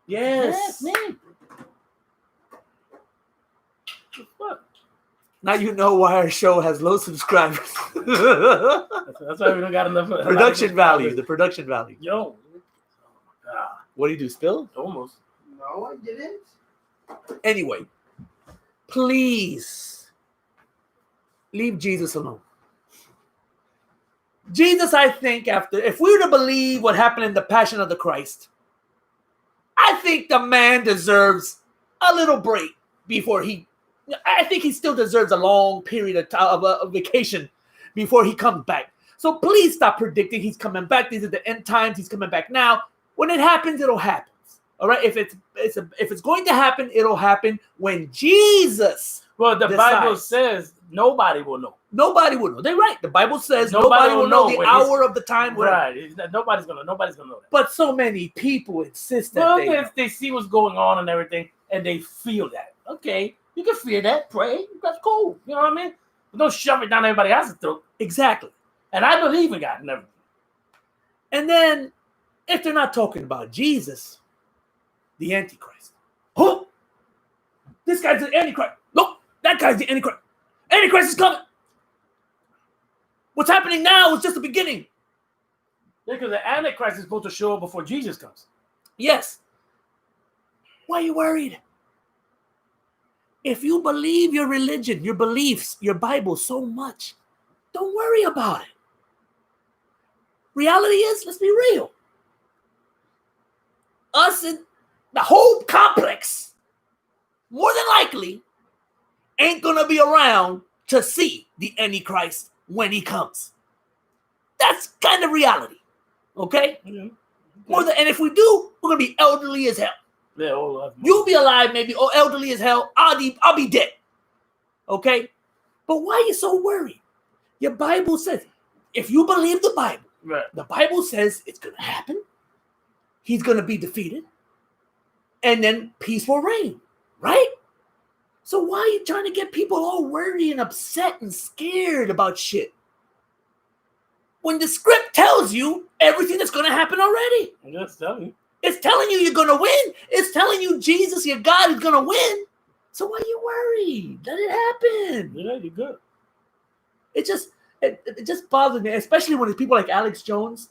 Yes. Me. What? Now you know why our show has low subscribers. That's why we don't got enough Production value. The production value. Yo. What do you do? Spill? Almost. No, I didn't. Anyway, please leave Jesus alone. Jesus, I think, if we were to believe what happened in the Passion of the Christ, I think the man deserves a little break before I think he still deserves a long period of a vacation before he comes back. So please stop predicting he's coming back. These are the end times. He's coming back now. When it happens, it'll happen. All right. If it's going to happen, it'll happen when Jesus. Well, the Bible says nobody will know. Nobody will know. They're right. The Bible says nobody will know the hour of the time. Right. Nobody's gonna know that. But so many people insist that if they see what's going on and everything, and they feel that. Okay, you can feel that. Pray. That's cool. You know what I mean? But don't shove it down everybody else's throat. Exactly. And I believe in God and everything. And then, if they're not talking about Jesus, the Antichrist. Who? This guy's the Antichrist. No, that guy's the Antichrist. Antichrist is coming. What's happening now is just the beginning. Because the Antichrist is supposed to show up before Jesus comes. Yes. Why are you worried? If you believe your religion, your beliefs, your Bible so much, don't worry about it. Reality is, let's be real. Us and the whole complex, more than likely, ain't going to be around to see the Antichrist when he comes. That's kind of reality. Okay? Mm-hmm. And if we do, we're going to be elderly as hell. Yeah, you'll be alive, maybe, or elderly as hell. I'll be dead. Okay? But why are you so worried? Your Bible says, if you believe the Bible, right. The Bible says it's going to happen. He's going to be defeated. And then peace will reign. Right? So why are you trying to get people all worried and upset and scared about shit? When the script tells you everything that's going to happen already. It's telling you. It's telling you you're going to win. It's telling you Jesus, your God, is going to win. So why are you worried? Let it happen. Yeah, you're good. It just bothers me, especially when it's people like Alex Jones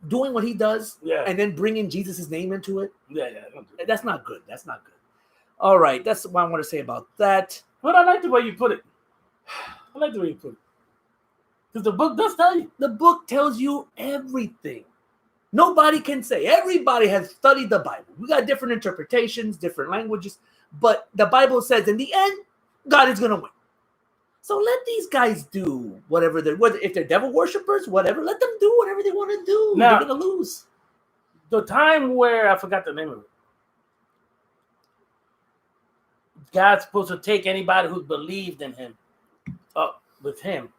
doing what he does, and then bringing Jesus' name into it. Yeah. That's not good. That's not good. All right, that's what I want to say about that. But I like the way you put it. Because the book does tell you. The book tells you everything. Nobody can say. Everybody has studied the Bible. We got different interpretations, different languages, but the Bible says in the end, God is going to win. So let these guys do whatever if they're devil worshipers, whatever, let them do whatever they want to do. Now, they're going to lose. The time where, I forgot the name of it, God's supposed to take anybody who believed in him up with him,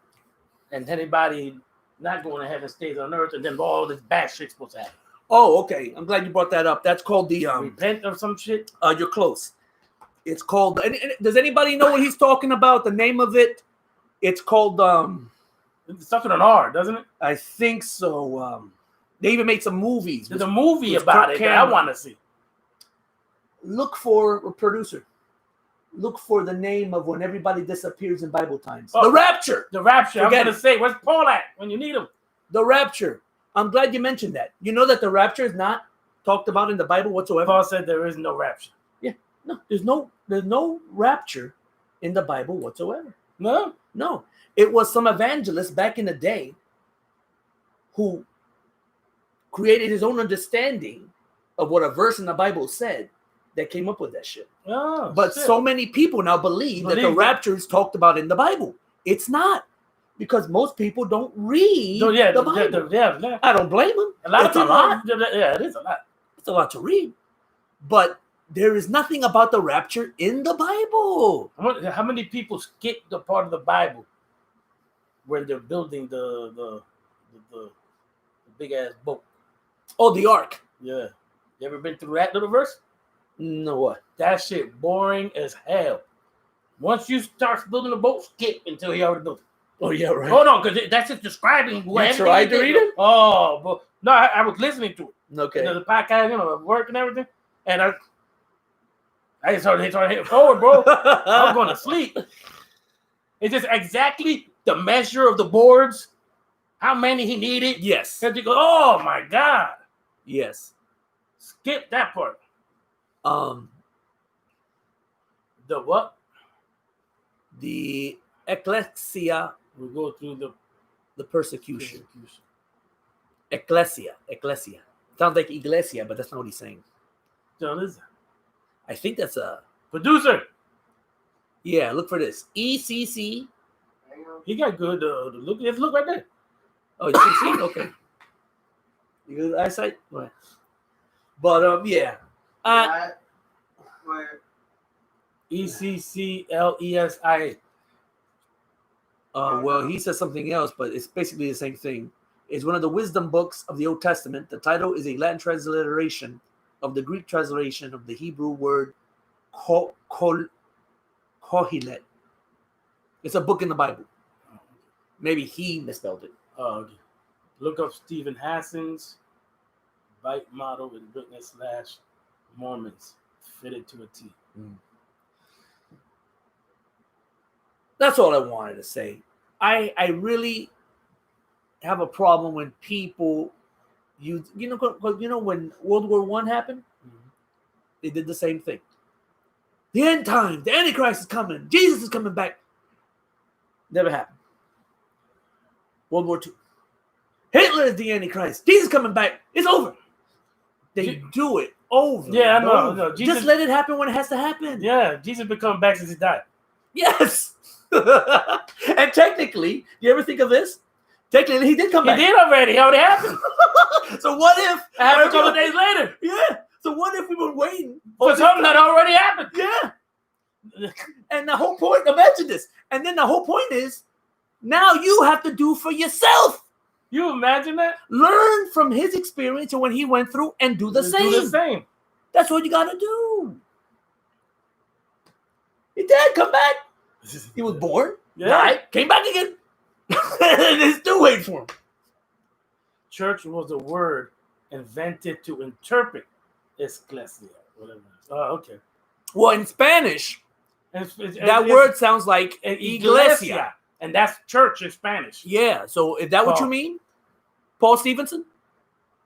and anybody not going to heaven stays on earth, and then all this bad shit's supposed to happen. Oh, okay. I'm glad you brought that up. That's called the repent or some shit. You're close. It's called. Does anybody know what he's talking about? The name of it? It's called. It's something on R, doesn't it? I think so. They even made some movies. There's a movie about it that I want to see. Look for a producer. Look for the name of when everybody disappears in Bible times. Oh, the Rapture. The Rapture. Forget I'm going to say, where's Paul at when you need him? The Rapture. I'm glad you mentioned that. You know that the Rapture is not talked about in the Bible whatsoever? Paul said there is no rapture. Yeah. No, there's no rapture in the Bible whatsoever. No. It was some evangelist back in the day who created his own understanding of what a verse in the Bible said that came up with that shit. Oh, but so many people now believe that the rapture is talked about in the Bible. It's not. because most people don't read So yeah, the Bible. yeah. I don't blame them. A lot It's of a people. lot. Yeah, it is a lot. It's a lot to read. But there is nothing about the rapture in the Bible. How many people skip the part of the Bible when they're building the big ass boat? Oh, the ark. Yeah. You ever been through that little verse? No, what? That shit boring as hell. Once you start building the boat, skip until he already built it. Oh, yeah, right. Oh no, because that's just describing what You tried to read it? Oh, but no, I was listening to it. Okay. The podcast, work and everything, and I just started hitting forward, bro. I was going to sleep. It's just exactly the measure of the boards, how many he needed. Yes. And you go, oh my God. Yes. Skip that part. The what? The ecclesia We go through the persecution. Ecclesia. Sounds like iglesia, but that's not what he's saying. So listen. I think that's a Producer. Yeah, look for this. ECC. He got good look. Let's look right there. Oh, you can see it? Okay. You good eyesight? Right. But yeah. Where ECCLESIA. Well, he says something else, but it's basically the same thing. It's one of the wisdom books of the Old Testament. The title is a Latin transliteration of the Greek translation of the Hebrew word kohelet. It's a book in the Bible. Maybe he misspelled it. Okay. Look up Stephen Hassan's bike model with witness / Mormons fitted to a T. That's all I wanted to say. I really have a problem when people use, when World War I happened, they did the same thing. The end times, the Antichrist is coming, Jesus is coming back. Never happened. World War II. Hitler is the Antichrist. Jesus coming back. It's over. They do it over. Yeah, I know. No, Jesus, just let it happen when it has to happen. Yeah, Jesus been coming back since he died. Yes. And technically, you ever think of this? Technically, he did come back. He did already. It already happened. So what if? It happened a couple of days later. Yeah. So what if we were waiting for something that already happened? Yeah. And the whole point, imagine this. And then the whole point is, now you have to do for yourself. You imagine that? Learn from his experience and when he went through and do the same. Do the same. That's what you got to do. Your dad come back. He was born, died, came back again. And they still waiting for him. Church was a word invented to interpret ecclesia. Whatever. Oh, okay. Well, in Spanish, that word sounds like iglesia. And that's church in Spanish. Yeah. So is that what you mean, Paul Stevenson?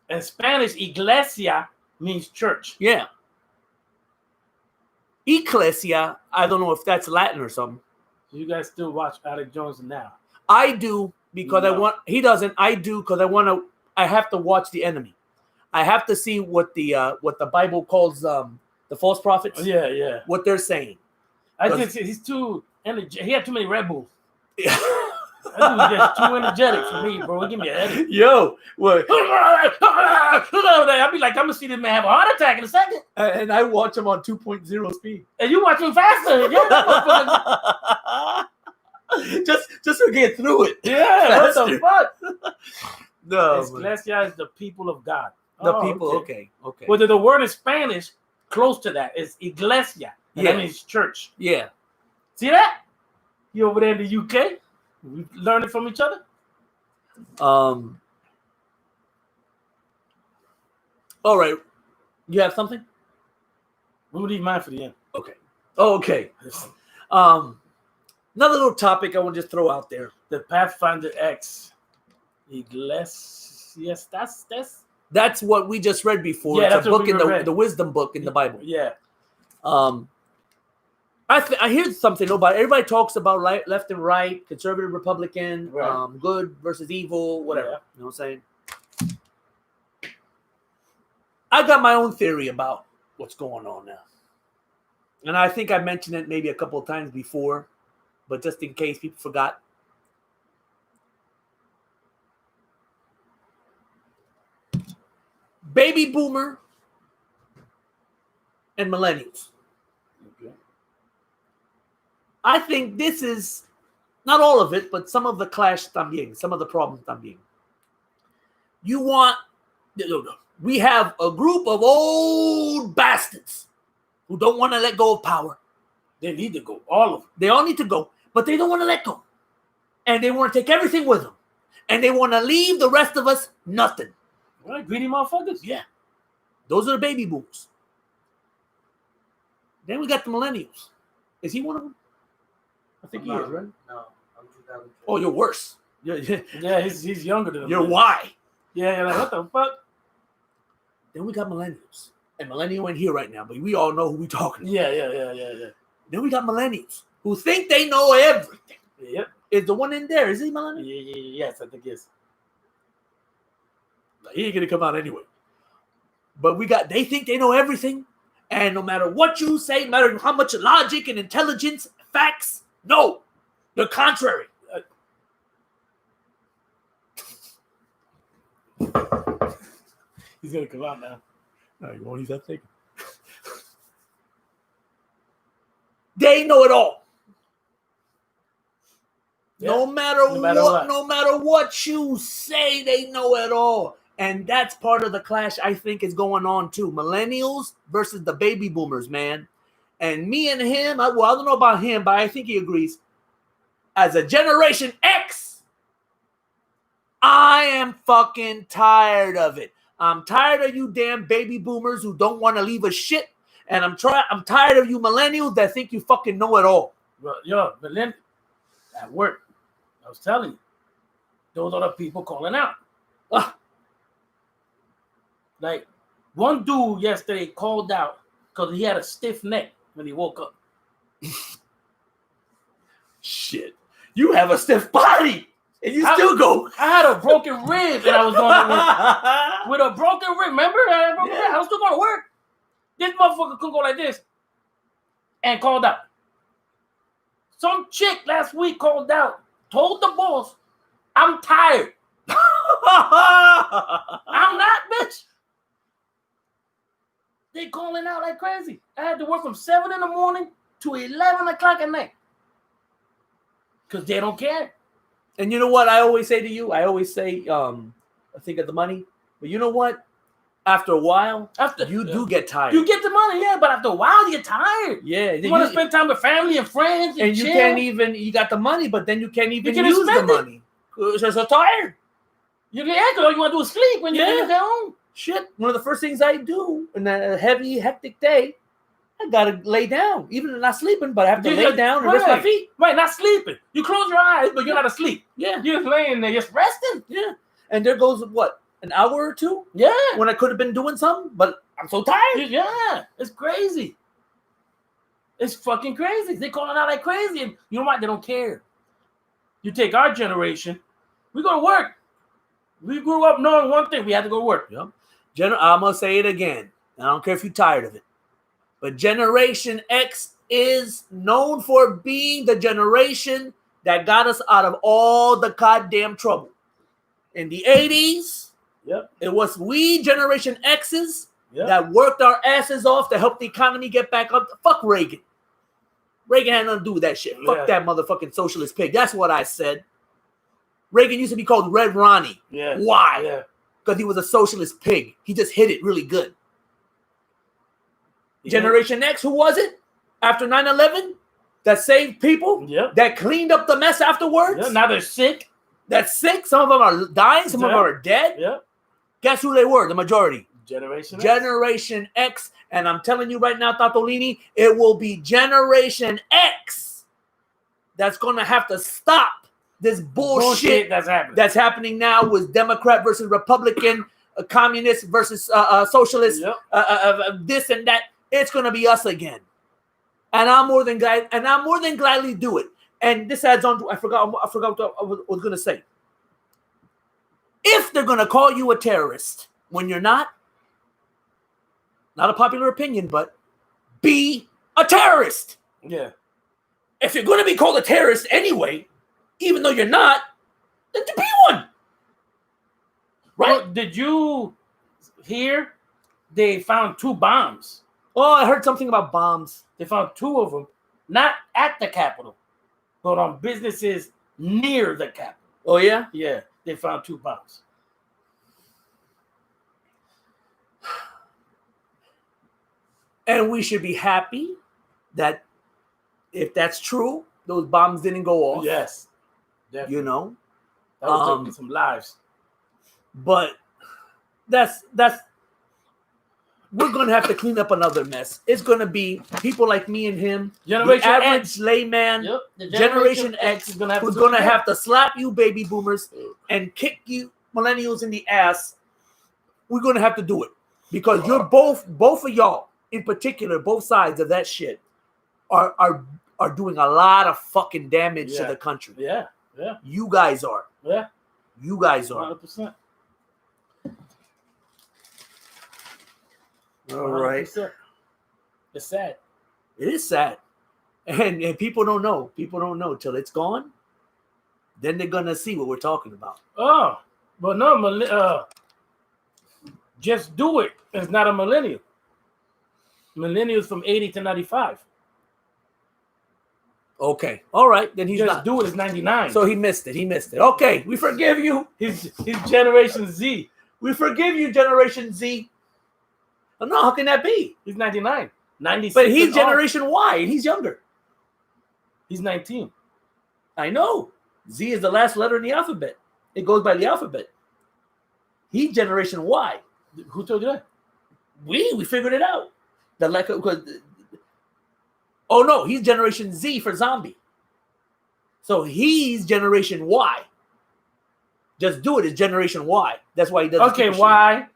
In Spanish, iglesia means church. Yeah. Ecclesia, I don't know if that's Latin or something. You guys still watch Alex Jones now? I do because I want. He doesn't. I do because I want to. I have to watch The Enemy. I have to see what the Bible calls the false prophets. Yeah. What they're saying. I think he's too energetic. He had too many Red Bulls. That dude's just too energetic for me, bro. Give me a headache. Yo, what? I'll be like, I'm gonna see this man have a heart attack in a second. And I watch him on 2.0 speed. And you watch him faster. just to get through it. Yeah, what the fuck? No. Ecclesia is the people of God. The people, okay. Well, the word in Spanish close to that is iglesia. And that means church. Yeah. See that? You over there in the UK? We learning from each other? All right. You have something? We'll leave mine for the end. Okay. Oh, okay. Another little topic I want to just throw out there. The Pathfinder X. Yes, that's what we just read before. Yeah, it's a book in the wisdom book in the Bible. Yeah. I hear something about everybody talks about left and right, conservative, Republican, good versus evil, whatever. Yeah. You know what I'm saying? I got my own theory about what's going on now. And I think I mentioned it maybe a couple of times before, but just in case people forgot. baby boomer and millennials. Okay. I think this is not all of it, but some of the clash también, some of the problems también. You want, we have a group of old bastards who don't want to let go of power. They need to go. All of them. They all need to go, but they don't want to let go. And they want to take everything with them. And they want to leave the rest of us nothing. All right, greedy motherfuckers. Yeah. Those are the baby boomers. Then we got the millennials. Is he one of them? I think he is, right? No, I'm 2002. Oh, you're worse. Yeah, he's younger than them. You're why? Yeah, like, what the fuck? Then we got millennials. And millennial ain't here right now, but we all know who we talking about. Yeah. Then we got millennials who think they know everything. Yep. Is the one in there? Is he millennial? Yes, I think he is. He ain't gonna come out anyway. But they think they know everything. And no matter what you say, no matter how much logic and intelligence, facts, no. The contrary. He's gonna come out now. No, you won't. He's not thinking. They know it all. Yeah. No matter what you say, they know it all. And that's part of the clash I think is going on too. Millennials versus the baby boomers, man. And me and him, I don't know about him, but I think he agrees. As a Generation X, I am fucking tired of it. I'm tired of you damn baby boomers who don't want to leave a shit. And I'm tired of you millennials that think you fucking know it all. But then at work, I was telling you, those are the people calling out. Like one dude yesterday called out because he had a stiff neck when he woke up. Shit, you have a stiff body, and you still go. I had a broken rib, and I was going to work with a broken rib. Remember? I was still going to work. This motherfucker couldn't go like this, and called out. Some chick last week called out, told the boss, "I'm tired." I'm not, bitch. They calling out like crazy. I had to work from 7 in the morning to 11 o'clock at night. Because they don't care. And you know what I always say to you? I always say, I think of the money. But you know what? After a while, you do get tired. You get the money, yeah, but after a while, you get tired. Yeah. You want to spend time with family and friends and you chill. can't even, you got the money, but then you can't even use the money. You're so tired. You get because all you want to do is sleep when you get home. Shit, one of the first things I do in a heavy, hectic day, I gotta lay down. Even if I'm not sleeping, but I have to lay down and rest my feet. Right, not sleeping. You close your eyes, but you're not asleep. Yeah. You're just laying there, just resting. Yeah. And there goes, what, an hour or two? Yeah. When I could have been doing something, but I'm so tired. Yeah. It's crazy. It's fucking crazy. They calling out like crazy. And you know what? They don't care. You take our generation, we go to work. We grew up knowing one thing. We had to go to work. Yep. I'm going to say it again. I don't care if you're tired of it. But Generation X is known for being the generation that got us out of all the goddamn trouble. In the 80s, it was we Generation X's that worked our asses off to help the economy get back up. Fuck Reagan. Reagan had nothing to do with that shit. Fuck that motherfucking socialist pig. That's what I said. Reagan used to be called Red Ronnie. Yeah. Why? Yeah. Because he was a socialist pig. He just hit it really good. Yeah. Generation X, who was it? After 9/11? That saved people? Yeah. That cleaned up the mess afterwards? Yeah. Now they're sick. That's sick. Some of them are dying. Some of them are dead. Yeah. Guess who they were? The majority. Generation X. And I'm telling you right now, Tatolini, it will be Generation X that's going to have to stop this bullshit that's happening now with Democrat versus Republican, communist versus socialist, this and that. It's going to be us again. And I'm more than gladly do it. And this adds on to, I forgot what I was going to say. If they're going to call you a terrorist when you're not a popular opinion, but be a terrorist. Yeah. If you're going to be called a terrorist anyway, even though you're not, then to be one. Right? Well, did you here they found 2 bombs. Oh, I heard something about bombs. They found 2 of them, not at the Capitol, but on businesses near the Capitol. Oh, yeah? Yeah, they found 2 bombs. And we should be happy that if that's true, those bombs didn't go off. Yes, definitely. You know? That was taking some lives. But that's we're gonna have to clean up another mess. It's gonna be people like me and him, Generation the average X. layman, Yep. The Generation X, is gonna have who's to gonna have to slap you, baby boomers, and kick you millennials in the ass. We're gonna have to do it because you're both of y'all in particular, both sides of that shit are doing a lot of fucking damage to the country. Yeah. You guys are. Yeah. You guys are. 100%. All right. 100%. It's sad. It is sad. And people don't know. People don't know till it's gone. Then they're gonna see what we're talking about. Oh, but no, Just Do It is not a millennial. Millennials from 80 to 95. Okay. All right. Then he's Just not. Do It is 99. So he missed it. He missed it. Okay. We forgive you. His Generation Z. We forgive you, Generation Z. Oh, no, how can that be? He's 99. 96. But he's and Generation Y and he's younger. He's 19. I know. Z is the last letter in the alphabet. It goes by the alphabet. He's Generation Y. Who told you that? We figured it out. Oh no, he's Generation Z for zombie. So he's Generation Y. Just Do It is Generation Y. That's why he does. Okay, Y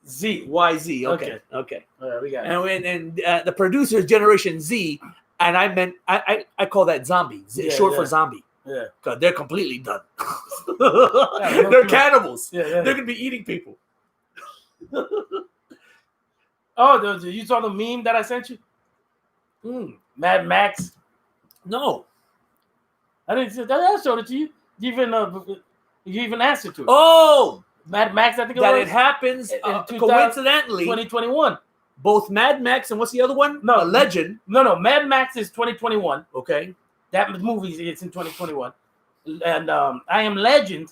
Z. YZ. Okay. All right, we got it. And the producer is Generation Z, and I meant I call that zombie, short for zombie. Yeah, because they're completely done. Yeah, they're cannibals. Yeah. They're gonna be eating people. Oh, you saw the meme that I sent you? Mad Max. No, I didn't see that. I showed it to you. You even answered to it. Oh, Mad Max. I think it happens in coincidentally. 2021. Both Mad Max and what's the other one? No, Legend. No. Mad Max is 2021. Okay, that movie is in 2021. And I Am Legend.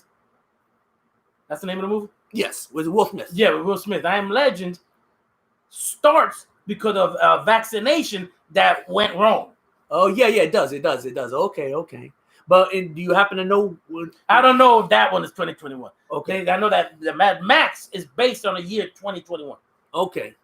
That's the name of the movie. Yes, with Will Smith. Yeah, with Will Smith. I Am Legend starts because of a vaccination that went wrong. Oh yeah, it does. Okay. But do you happen to know? I don't know if that one is 2021. Okay, I know that the Mad Max is based on the year 2021. Okay.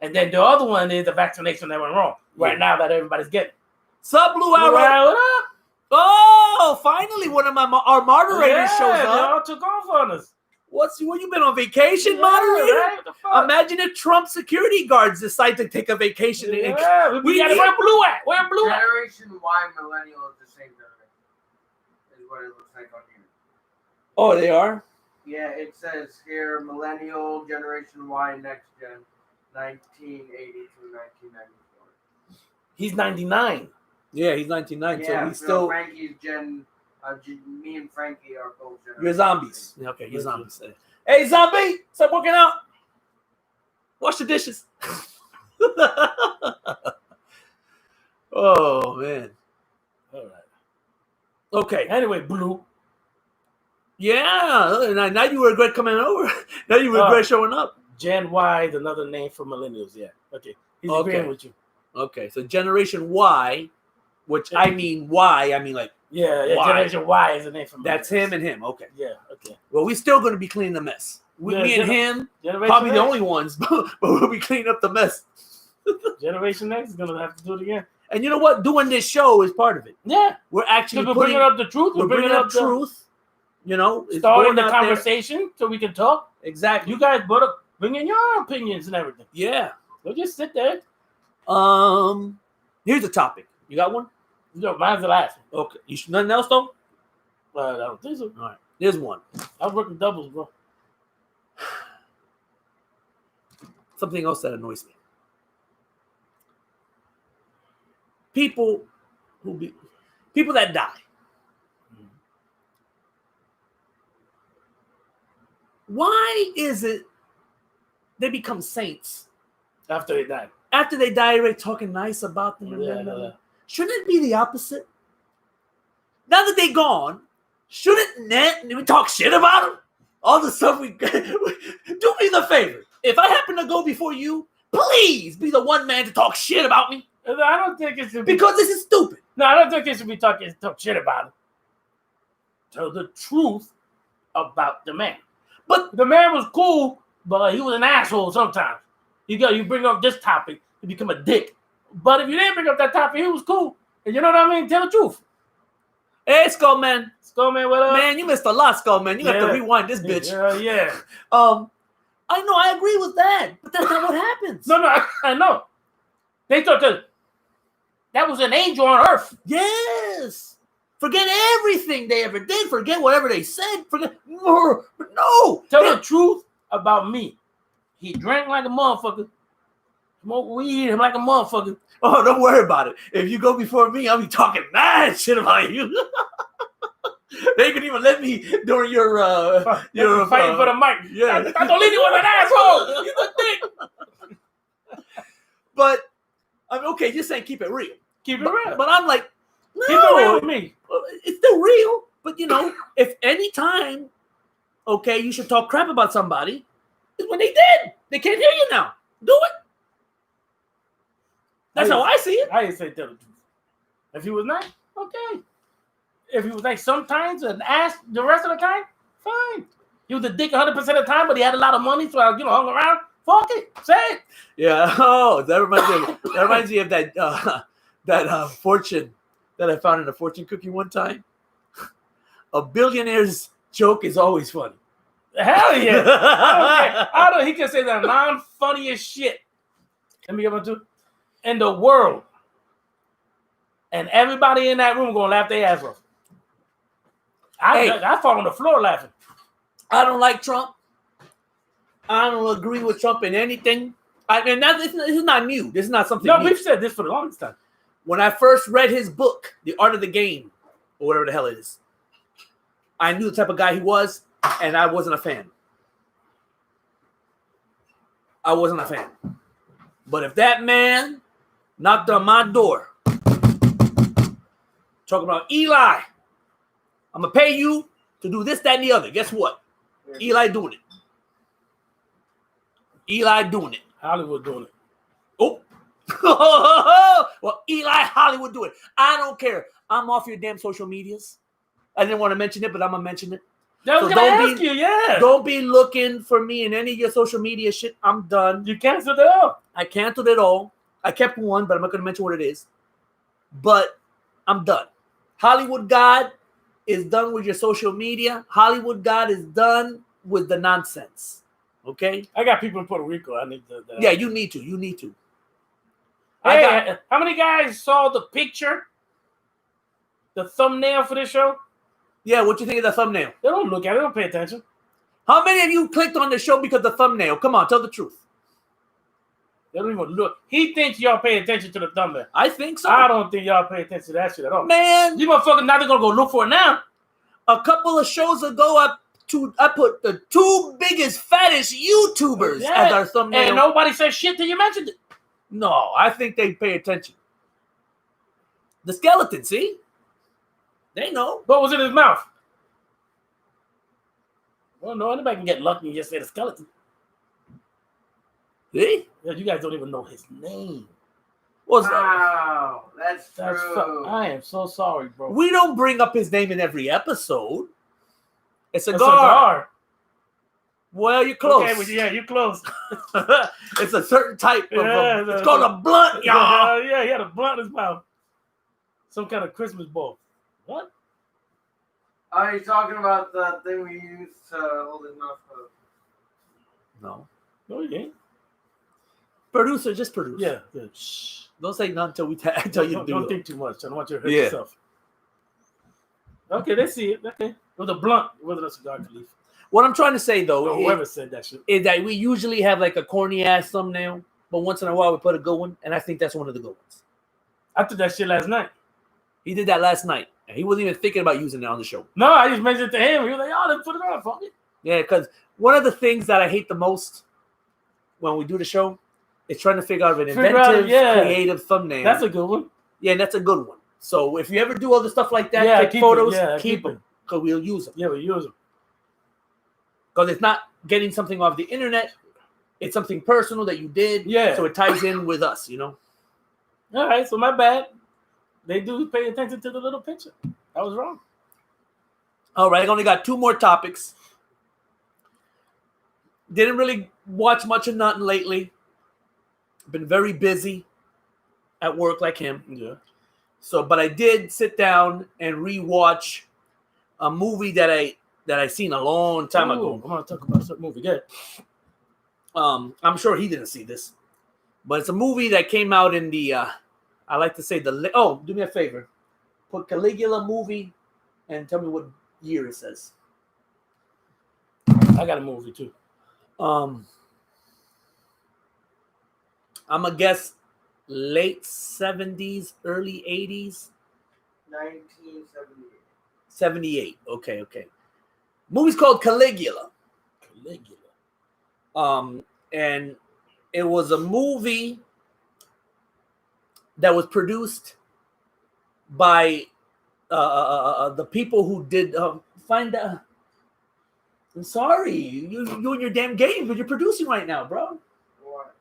And then the other one is the vaccination that went wrong. Right now that everybody's getting. Sup, Blue Arrow? What up? Oh, finally one of our moderators shows up. They all took off on us. What you been on vacation, moderator? Right? What the fuck? Imagine if Trump security guards decide to take a vacation. We got it. Where Blue at? Where Blue at? Generation Y millennial is the same generation. Is what it looks like on here. Oh, they are? Yeah, it says here millennial, Generation Y, next gen, 1980 to 1994. He's 99. Yeah, he's 99, Yeah, so he's still. Frankie's me and Frankie are both generation. You're zombies. Yeah, okay, you're zombies. Hey, zombie, stop working out. Wash the dishes. Oh man. All right. Okay. Anyway, Blue. Yeah. Now you regret coming over. Now you regret showing up. Gen Y is another name for millennials. Yeah. Okay. He's agreeing with you. Okay. So Generation Y, which I mean Y, I mean like. Yeah. Generation Y is a name for millennials. That's him and him. Okay. Yeah. Okay. Well, we're still going to be cleaning the mess. Me and him, Generation probably X. the only ones, but we'll be cleaning up the mess. Generation X is going to have to do it again. And you know what? Doing this show is part of it. Yeah. We're actually bringing up the truth. We're bringing up truth. You know, starting the conversation so we can talk. Exactly. You guys bring in your opinions and everything. Yeah. We'll just sit there. Here's the topic. You got one? No, mine's the last one. Okay. You nothing else though? I don't think so. All right. There's one. I was working doubles, bro. Something else that annoys me. People that die. Why is it they become saints. After they die. After they die, they're talking nice about them. Yeah. Shouldn't it be the opposite? Now that they're gone, shouldn't we talk shit about them? All the stuff we do me the favor. If I happen to go before you, please be the one man to talk shit about me. I don't think it should be. Because this is stupid. No, I don't think it should be talk shit about him. Tell the truth about the man. But the man was cool, but he was an asshole sometimes. You bring up this topic, you become a dick. But if you didn't bring up that topic, he was cool. And you know what I mean? Tell the truth. Hey, Skull Man. Skull Man, what up? Man, you missed a lot, Skull Man. You have to rewind this bitch. Yeah. I know, I agree with that, but that's not what happens. No, I know. They thought that was an angel on earth. Yes. Forget everything they ever did. Forget whatever they said. Forget. No. Tell the truth about me. He drank like a motherfucker. Smoke weed like a motherfucker. Oh, don't worry about it. If you go before me, I'll be talking mad shit about you. They can even let me during your fighting for the mic. Yeah. Caligula was an asshole. He's a dick. But I mean, okay, you're saying keep it real. Keep it real. But I'm like, no, keep it real with me. It's still real. But you know, if any time, okay, you should talk crap about somebody, is when they did. They can't hear you now. Do it. That's how I see it. I didn't say tell the truth. If he was nice, okay. If he was like sometimes and ass the rest of the time, fine. He was a dick 100% of the time, but he had a lot of money, so I hung around. Fuck it, say it. Yeah. Oh, that reminds me of that fortune that I found in a fortune cookie one time. A billionaire's joke is always funny. Hell yeah. I don't. He can say the non-funniest shit. Let me get one too. In the world, and everybody in that room gonna laugh their ass off. I fall on the floor laughing. I don't like Trump. I don't agree with Trump in anything. This is not new. This is not something. No, new. we've said this for the longest time. When I first read his book, The Art of the Game, or whatever the hell it is, I knew the type of guy he was, and I wasn't a fan. I wasn't a fan. But if that man knocked on my door, talking about Eli, I'm going to pay you to do this, that, and the other. Guess what? Eli doing it. Eli doing it. Hollywood doing it. Oh. Well, Eli Hollywood doing it. I don't care. I'm off your damn social medias. I didn't want to mention it, but I'm going to mention it. That was going to ask you. Don't be looking for me in any of your social media shit. I'm done. You canceled it all. I canceled it all. I kept one, but I'm not going to mention what it is. But I'm done. Hollywood God is done with your social media. Hollywood God is done with the nonsense. Okay? I got people in Puerto Rico. I need to. Yeah, you need to. You need to. Hey, how many guys saw the picture? The thumbnail for this show? Yeah, what you think of the thumbnail? They don't look at it. They don't pay attention. How many of you clicked on the show because of the thumbnail? Come on, tell the truth. They don't even look. He thinks y'all pay attention to the thumbnail. I think so. I don't think y'all pay attention to that shit at all. Man. You motherfuckers not gonna go look for it now. A couple of shows ago, I put the two biggest, fattest YouTubers as our thumbnail. And nobody said shit till you mentioned it. No, I think they pay attention. The skeleton, see? They know. What was in his mouth? Well, no, anybody can get lucky and just say the skeleton. See? Yeah, you guys don't even know his name. Wow, that's true. I am so sorry, bro. We don't bring up his name in every episode. A cigar. A cigar. Well, you're close. Okay, well, yeah, you're close. It's a certain type of. It's called a blunt, y'all. Yeah, he had a blunt in his mouth. Some kind of Christmas ball. What? Are you talking about the thing we use to hold his mouth closed? No. No, you ain't. Producer, just produce. Yeah, good. Shh. Don't say nothing until we tell you to do it. Don't think too much. I don't want you to hurt yourself. Okay, they see it. Okay. It was a blunt. It wasn't a cigar, Khalif. What I'm trying to say, though, whoever said that shit, is that we usually have like a corny-ass thumbnail, but once in a while we put a good one, and I think that's one of the good ones. I did that shit last night. He did that last night, and he wasn't even thinking about using it on the show. No, I just mentioned it to him. He was like, oh, let's put it on. Fuck it. Yeah, because one of the things that I hate the most when we do the show is trying to figure out an Figure out, inventive, yeah. creative thumbnail. That's a good one. Yeah, and that's a good one. So if you ever do other stuff like that, Yeah, take keep photos, it. Yeah, keep keep it. them because we'll use them. Yeah, we use them. Because it's not getting something off the internet. It's something personal that you did. Yeah. So it ties in with us, you know. All right, so my bad. They do pay attention to the little picture. I was wrong. All right, I only got 2 more topics. Didn't really watch much of nothing lately. Been very busy at work like him. Yeah. So, but I did sit down and rewatch a movie that I seen a long time ago. I'm gonna talk about some movie. Good. I'm sure he didn't see this, but it's a movie that came out in the. I like to say do me a favor, put Caligula movie, and tell me what year it says. I got a movie too. I'm gonna guess late 70s, early 80s. 1978. 78. Okay. Movie's called Caligula. And it was a movie that was produced by the people who did find out. I'm sorry, you and your damn game, but you're producing right now, bro. What?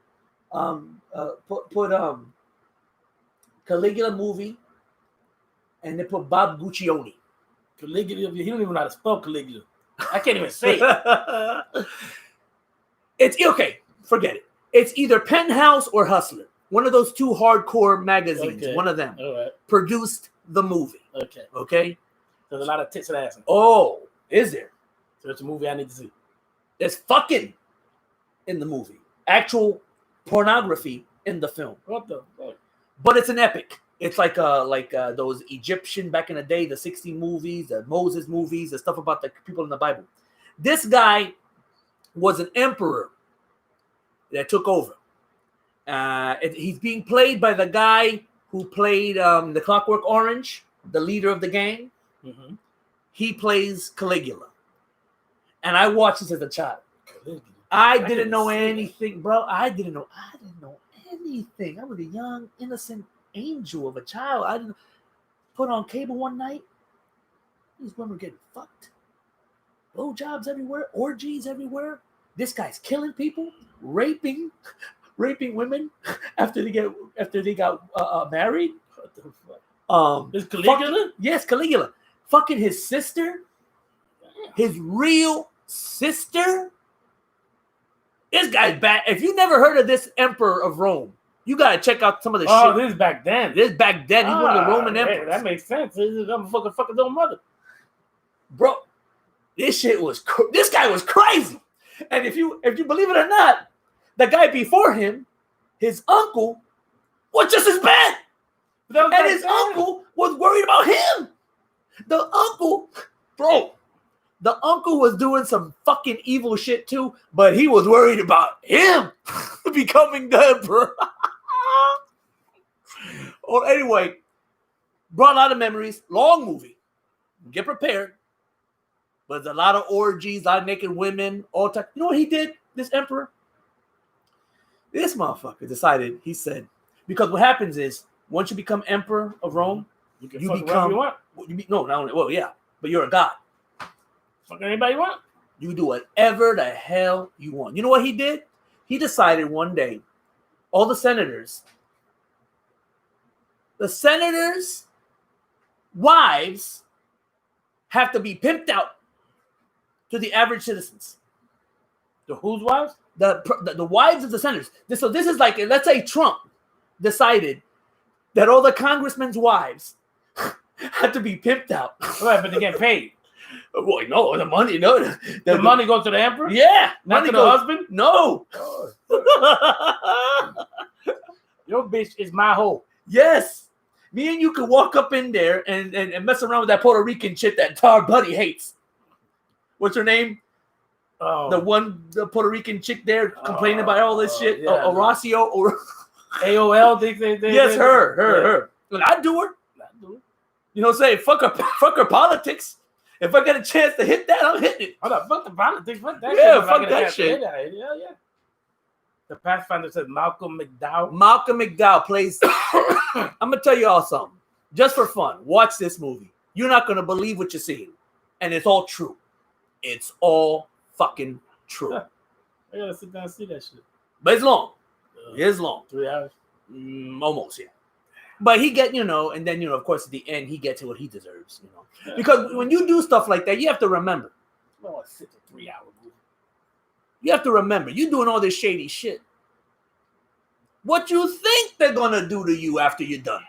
Put Caligula movie, and they put Bob Guccione. Caligula. He don't even know how to spell Caligula. I can't even say it. It's okay. Forget it. It's either Penthouse or Hustler. One of those 2 hardcore magazines. Okay. One of them All right. produced the movie. Okay. Okay. There's a lot of tits and ass. Oh, is there? So it's a movie I need to see. There's fucking in the movie. Actual pornography in the film. What the fuck? But it's an epic. It's like those Egyptian back in the day, the 60 movies, the Moses movies, the stuff about the people in the Bible. This guy was an emperor that took over. He's being played by the guy who played the Clockwork Orange, the leader of the gang. Mm-hmm. He plays Caligula. And I watched this as a child. Caligula. I didn't know anything, bro. I didn't know anything. I was a young, innocent angel of a child. I didn't put on cable one night. These women were getting fucked. Blowjobs everywhere, orgies everywhere. This guy's killing people, raping women after they got married. What the fuck? Is Caligula? Yes, Caligula. Fucking his sister, his real sister. This guy's bad. If you never heard of this emperor of Rome, you gotta check out some of the shit. Oh, this is back then. This back then. He's one of the Roman emperors. That makes sense. I'm fucking his own mother. Bro, this shit was this guy was crazy. And if you believe it or not, the guy before him, his uncle, was just as bad. And his uncle was worried about him. The uncle was doing some fucking evil shit too, but he was worried about him becoming the emperor. Well, anyway, brought a lot of memories. Long movie. Get prepared. But there's a lot of orgies, a lot of naked women, all time. You know what he did, this emperor? This motherfucker decided, he said, because what happens is, once you become emperor of Rome, you become, you want. No, not only, well, yeah, but you're a god. Fuck anybody you want. You do whatever the hell you want. You know what he did? He decided one day, all the senators' wives have to be pimped out to the average citizens. The whose wives? The wives of the senators. So this is like, let's say Trump decided that all the congressmen's wives had to be pimped out. Right, but they get paid. Well, no, the money, no. The money goes to the emperor? Yeah. Not to the husband? No. Your bitch is my hoe. Yes. Me and you could walk up in there and mess around with that Puerto Rican chick that Tar Buddy hates. What's her name? Oh. The Puerto Rican chick there complaining about all this shit. Yeah. Horacio or AOL. Yes, her. Look, I'd do her. You know what I'm saying? Fuck her politics. If I get a chance to hit that, I'm hitting it. Hold up, fuck the politics. Fuck that Yeah, shit. fuck that shit. Yeah. The Pathfinder says Malcolm McDowell. Malcolm McDowell plays. I'm gonna tell you all something, just for fun. Watch this movie. You're not gonna believe what you're seeing, and it's all true. It's all fucking true. I gotta sit down and see that shit. But it's long. It's long. 3 hours. Almost, yeah. But he get, and then of course at the end he gets what he deserves, Yeah. Because when you do stuff like that, you have to remember. I don't want to sit for 3 hours. You have to remember, you're doing all this shady shit. What you think they're gonna do to you after you're done?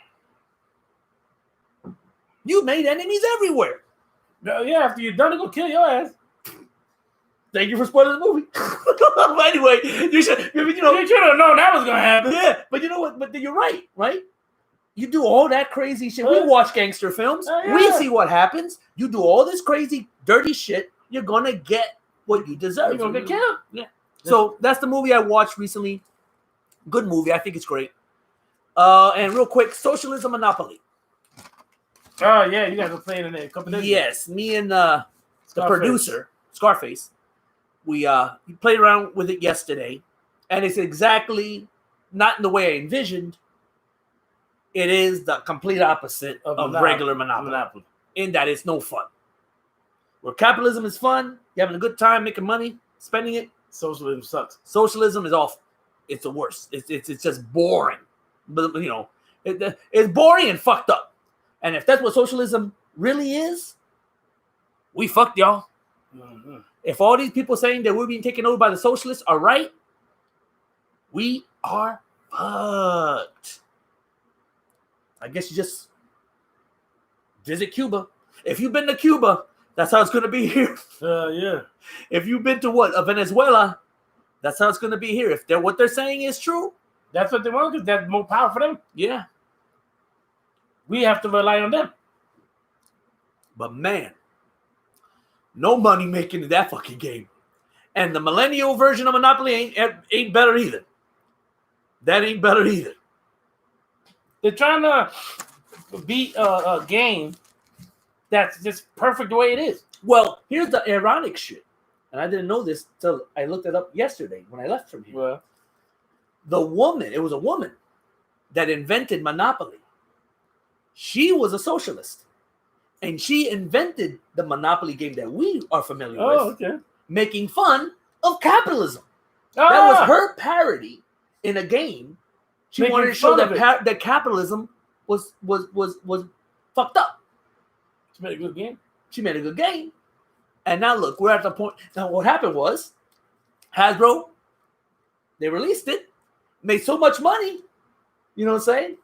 You made enemies everywhere. Yeah, after you're done, they're gonna kill your ass. Thank you for spoiling the movie. But anyway, you should, You should have known that was gonna happen. yeah. But you know what? But you're right, right? You do all that crazy shit. We watch gangster films. Yeah. We see what happens. You do all this crazy, dirty shit. You're gonna get what you deserve. You're gonna get killed. Yeah. So that's the movie I watched recently. Good movie. I think it's great. And real quick, Socialism Monopoly. Oh yeah, you guys were playing in there a couple days. Yes, me and the Scarface. producer, Scarface, we played around with it yesterday, and it's exactly not in the way I envisioned. It is the complete opposite of regular Monopoly, in that it's no fun. Where capitalism is fun, you're having a good time, making money, spending it. Socialism sucks. Socialism is awful. It's the worst. It's just boring. But it's boring and fucked up. And if that's what socialism really is, we fucked, y'all. Mm-hmm. If all these people saying that we're being taken over by the socialists are right, we are fucked. I guess you just visit Cuba. If you've been to Cuba, that's how it's going to be here. Yeah. If you've been to Venezuela, that's how it's going to be here. If what they're saying is true, That's what they want because that's more power for them. yeah. We have to rely on them. But man, no money making in that fucking game. And the millennial version of Monopoly ain't better either. That ain't better either. They're trying to beat a game that's just perfect the way it is. Well, here's the ironic shit. And I didn't know this till I looked it up yesterday when I left from here. Well, It was a woman that invented Monopoly. She was a socialist. And she invented the Monopoly game that we are familiar with, okay. making fun of capitalism. That Ah! was her parody in a game. She Making wanted to show fun of that capitalism was fucked up. She made a good game. She made a good game. And now look, we're at the point. Now what happened was Hasbro, they released it, made so much money. You know what I'm saying?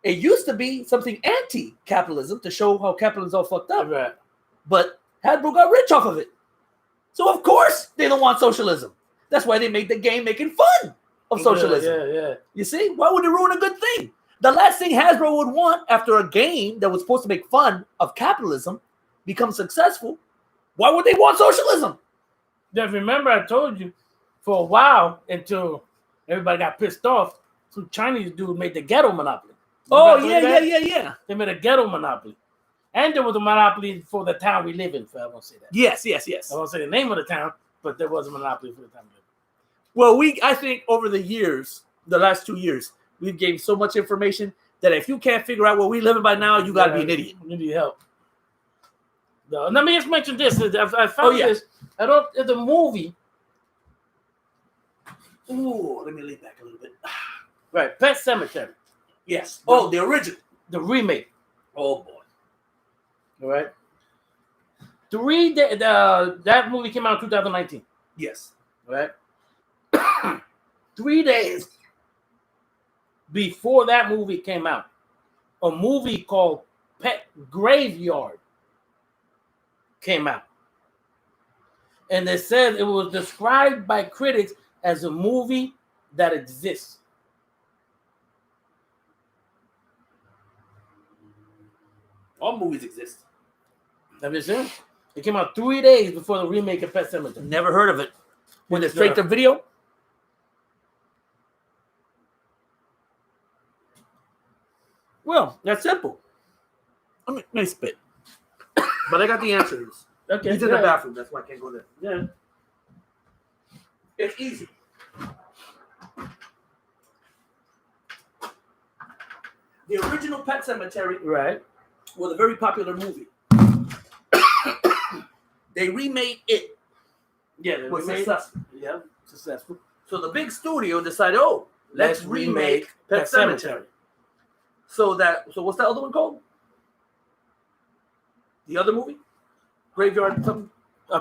It used to be something anti-capitalism to show how capitalism's all fucked up. Right. But Hasbro got rich off of it. So of course they don't want socialism. That's why they made the game making fun of socialism. Yeah. You see? Why would it ruin a good thing? The last thing Hasbro would want after a game that was supposed to make fun of capitalism become successful, why would they want socialism? Yeah, remember I told you for a while until everybody got pissed off, some Chinese dude made the ghetto monopoly. Oh, Remember that? yeah. They made a ghetto monopoly. And there was a monopoly for the town we live in. I won't say that. Yes. I won't say the name of the town, but there was a monopoly for the town we live Well, I think over the years, the last 2 years, we've gained so much information that if you can't figure out what we're living by now, you got to be an idiot. You need help. No, let me just mention this. I found this. I don't. It's a movie. Ooh, let me lean back a little bit. Right, Pet Cemetery. Yes. Oh, the original. The remake. Oh, boy. All right. That movie came out in 2019. Yes. All right. 3 days before that movie came out, a movie called Pet Graveyard came out. And they said it was described by critics as a movie that exists. All movies exist. Have you seen it? It came out 3 days before the remake of Pet Cemetery. Never heard of it. When it's straight to video? Well, that's simple. I mean, nice spit. But I got the answers. Okay. He's in the bathroom. That's why I can't go there. Yeah. It's easy. The original Pet Sematary Right. was a very popular movie. They remade it. Yeah, they Was remade- successful. Yeah, successful. So the big studio decided, let's remake Pet Sematary. So what's that other one called? The other movie? Graveyard something?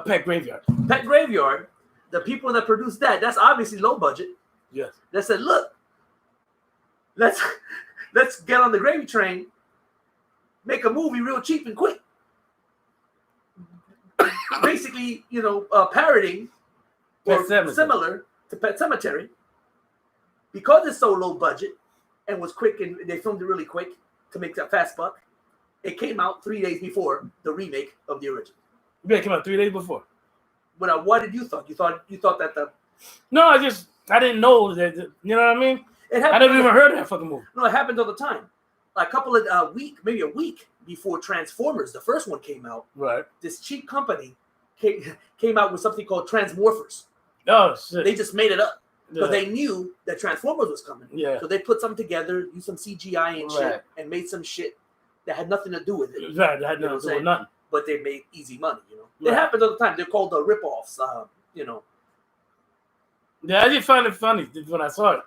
Pet Graveyard. Pet Graveyard. The people that produced that's obviously low budget. Yes. They said, look, let's get on the gravy train, make a movie real cheap and quick. Basically, parroting or similar to Pet Sematary. Because it's so low budget and was quick, and they filmed it really quick to make that fast buck, it came out 3 days before the remake of the original. Yeah, it came out 3 days before. But what did you thought? You thought that the No, I didn't know that. You know what I mean? it I happened. never even heard of that fucking movie. No, it happened all the time. A couple of maybe a week before Transformers, the first one came out. Right. This cheap company came out with something called Transmorphers. Oh shit. They just made it up because Yeah. they knew that Transformers was coming. Yeah. So they put something together, used some CGI and shit, Right. and made some shit that had nothing to do with it. Right. That had You know nothing what to do I'm with nothing. But they made easy money. Right. It happens all the time. They're called the rip-offs. Yeah, I just found it funny when I saw it.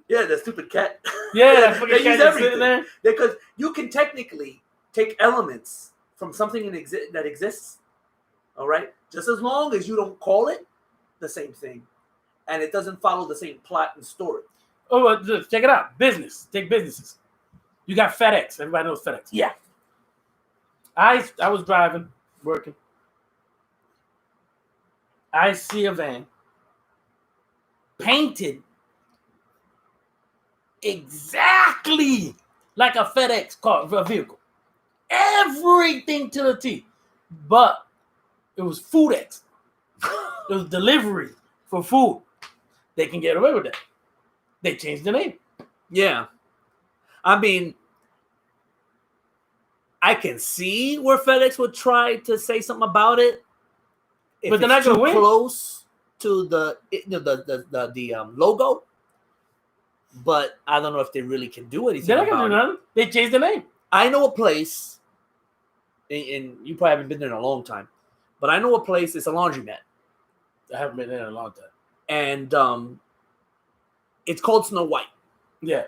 Yeah, the stupid cat. Yeah, that fucking They cat use just sitting everything. there. Because you can technically take elements from something that exists, all right? Just as long as you don't call it the same thing and it doesn't follow the same plot and story. Oh, well, just check it out. Business. Take businesses. You got FedEx. Everybody knows FedEx. Yeah. I was driving, working. I see a van painted exactly like a FedEx car, a vehicle. Everything to the T. But it was FoodX. It was delivery for food. They can get away with that. They changed the name. Yeah. I mean, I can see where FedEx would try to say something about it. If But they're not it's gonna too win. close to the logo. But I don't know if they really can do anything They're not about gonna do it. nothing. They changed the name. I know a place, and you probably haven't been there in a long time, but I know a place. It's a laundromat, I haven't been there in a long time. and it's called Snow White. Yeah.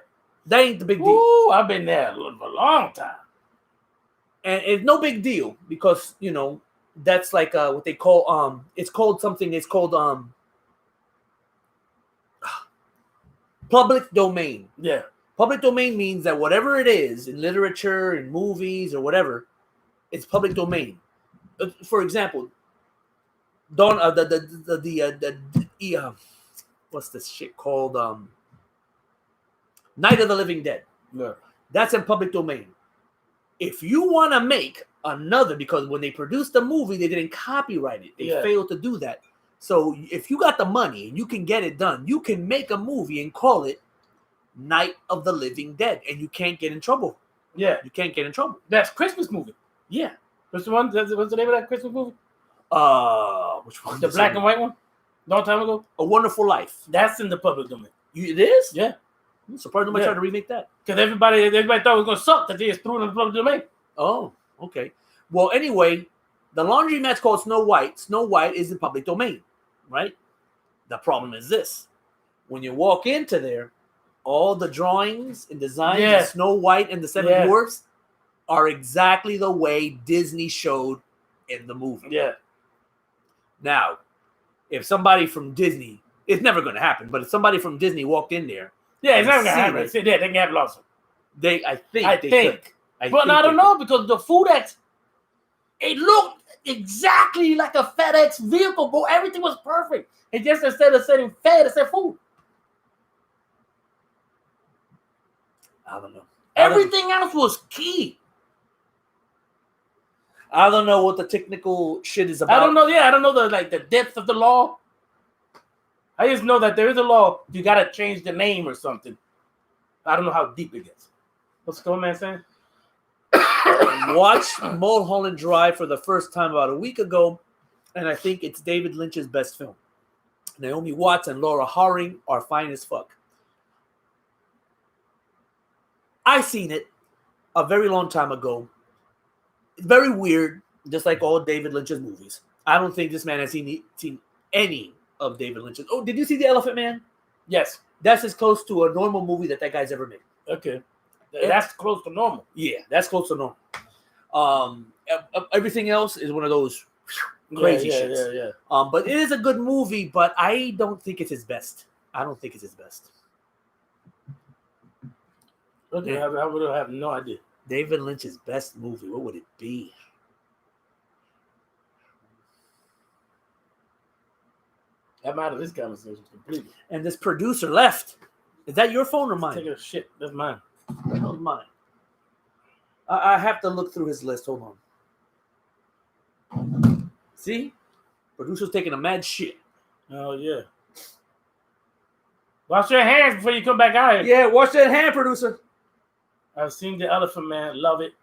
That ain't the big deal, Ooh, I've been there for a long time. and it's no big deal because that's like what they call It's called something. It's called public domain. Yeah. Public domain means that whatever it is in literature, in movies, or whatever, it's public domain. For example, what's this shit called? Night of the Living Dead. Yeah. That's in public domain. If you want to make another, because when they produced the movie, they didn't copyright it. They failed to do that. So if you got the money and you can get it done, you can make a movie and call it Night of the Living Dead, and you can't get in trouble. Yeah. You can't get in trouble. That's Christmas movie. Yeah. What's the one? What's the name of that Christmas movie? Which one? The black and white one? Long time ago? A Wonderful Life. That's in the public domain. It is? Yeah. I'm surprised nobody tried to remake that. Because everybody thought it was going to suck that they just threw it in the public domain. Oh, okay. Well, anyway, the laundromat's called Snow White. Snow White is in public domain, right? The problem is this. When you walk into there, all the drawings and designs of Snow White and the Seven Dwarfs are exactly the way Disney showed in the movie. Yeah. Now, if somebody from Disney, it's never going to happen, but if somebody from Disney walked in there, yeah, it's never going to happen. Yeah, they can have lost it. I think they could. But I don't know because the FoodX, it looked exactly like a FedEx vehicle, bro. Everything was perfect. And just instead of saying Fed, it said food. I don't know. Everything else was key. I don't know what the technical shit is about. I don't know. Yeah, I don't know the depth of the law. I just know that there is a law. You gotta change the name or something. I don't know how deep it gets. What's the man saying? Watched Mulholland Drive for the first time about a week ago, and I think it's David Lynch's best film. Naomi Watts and Laura Harring are fine as fuck. I seen it a very long time ago. It's very weird, just like all David Lynch's movies. I don't think this man has seen any of David Lynch's. Oh, did you see The Elephant Man? Yes. That's as close to a normal movie that guy's ever made. Okay. That's close to normal. Yeah, that's close to normal. Everything else is one of those crazy shits. Yeah. But it is a good movie, but I don't think it's his best. I don't think it's his best. Okay, yeah. I would have no idea. David Lynch's best movie, what would it be? I'm out of this conversation completely. And this producer left. Is that your phone or mine? Take a shit. That's mine. That was mine. I have to look through his list. Hold on. See? Producer's taking a mad shit. Oh, yeah. Wash your hands before you come back out here. Yeah, wash that hand, producer. I've seen The Elephant Man. Love it.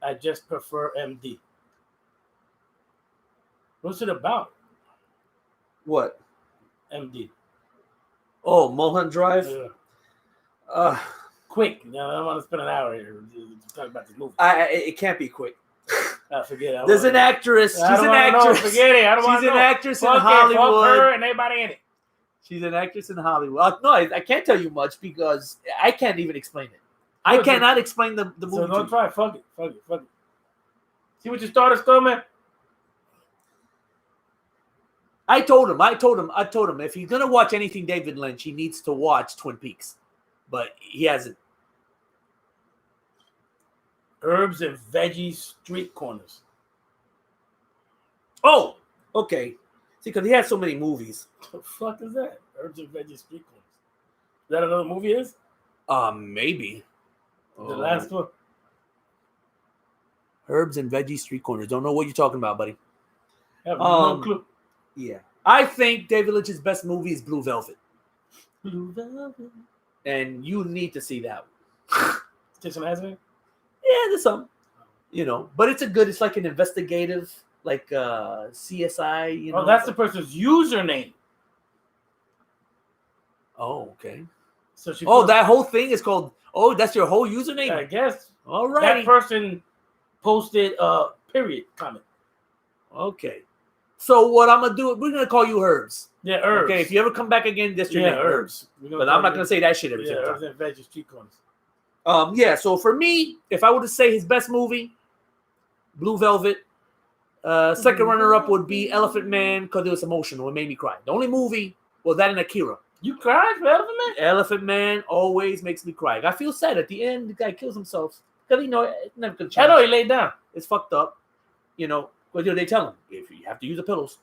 I just prefer MD. What's it about? What? MD. Oh, Mulholland Drive? Yeah. Quick. No, I don't want to spend an hour here to talk about this movie. It can't be quick. I forget. There's an actress. She's an actress. Forget it. I don't want to know. She's an actress in Hollywood. Fuck her and everybody in it. She's an actress in Hollywood. No, I can't tell you much because I can't even explain it. I cannot explain the movie. So don't try. Fuck it. See what you started, man? I told him if he's gonna watch anything David Lynch, he needs to watch Twin Peaks, but he hasn't. Herbs and Veggies Street Corners. Oh, okay. See, because he has so many movies. What the fuck is that? Herbs and Veggies Street Corners. Is that another movie? Is? Maybe. The last one. Herbs and Veggies Street Corners. Don't know what you're talking about, buddy. I have no clue. Yeah. I think David Lynch's best movie is Blue Velvet. Blue Velvet. And you need to see that one. Jason has it? Yeah, there's some. But it's like an investigative, like CSI, Oh, that's the person's username. Oh, okay. So she that whole thing is called, that's your whole username? I guess. All right. That person posted a period comment. Okay. So what I'm going to do, we're going to call you Herbs. Yeah, Herbs. Okay, if you ever come back again, that's your name, Herbs. But I'm not going to say that shit every time. Herbs and Veggies Street Corners. So for me, if I were to say his best movie, Blue Velvet. Second runner-up would be Elephant Man because it was emotional. It made me cry. The only movie was that and Akira. You cried for Elephant Man? Elephant Man always makes me cry. I feel sad at the end. The guy kills himself because it's never gonna change. I know he laid down. It's fucked up. But they tell him if you have to use the pillows,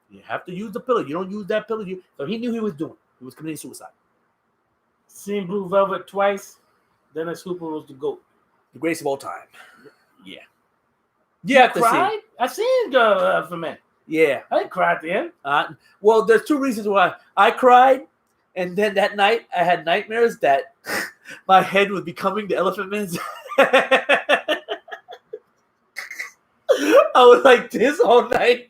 you have to use the pillow. You don't use that pillow. So he knew he was doing. He was committing suicide. Seen Blue Velvet twice. Dennis Hooper was the GOAT. The greatest of all time. Yeah. You have to cried? see. I seen Elephant Man. Yeah. I didn't cry at the end. Well, there's two reasons why I cried. And then that night, I had nightmares that my head was becoming the Elephant Man's. I was like this all night,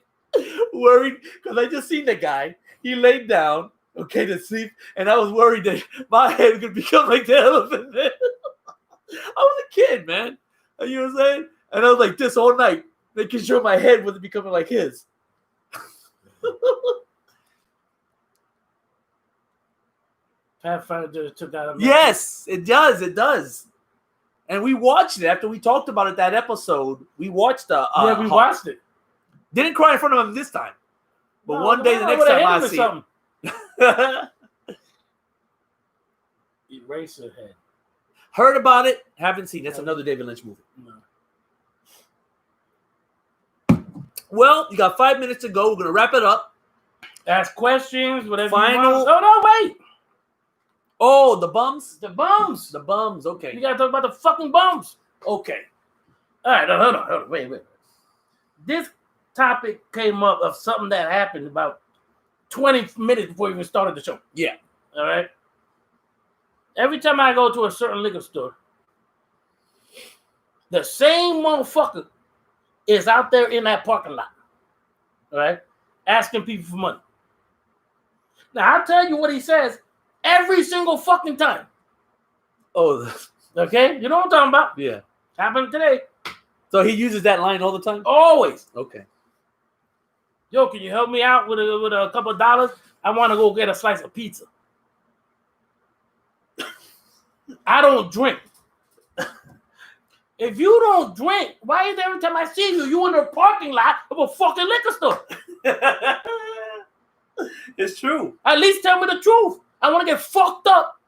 worried, because I just seen the guy. He laid down, to sleep, and I was worried that my head could become like the Elephant Man. I was a kid, man. You know what I'm saying? And I was like this all night, making sure my head wasn't becoming like his. Pathfinder took that. Yes, it does. It does. And we watched it after we talked about it that episode. We watched the. We watched it. Didn't cry in front of him this time, but one day the next time I see it. Eraserhead. Heard about it. Haven't seen it. That's another David Lynch movie. No. Well, you got 5 minutes to go. We're gonna wrap it up. Ask questions. Whatever. Final. You want. Oh no! Wait. Oh, the bums? The bums. The bums, okay. You gotta talk about the fucking bums. Okay. All right, hold on. Wait. This topic came up of something that happened about 20 minutes before we even started the show. Yeah. All right. Every time I go to a certain liquor store, the same motherfucker is out there in that parking lot. All right. Asking people for money. Now, I'll tell you what he says every single fucking time. Oh, Okay? You know what I'm talking about? yeah. Happened today. So he uses that line all the time? Always. Okay. Yo, can you help me out with a couple of dollars? I want to go get a slice of pizza. I don't drink. If you don't drink, why is every time I see you in the parking lot of a fucking liquor store? It's true. At least tell me the truth. I want to get fucked up.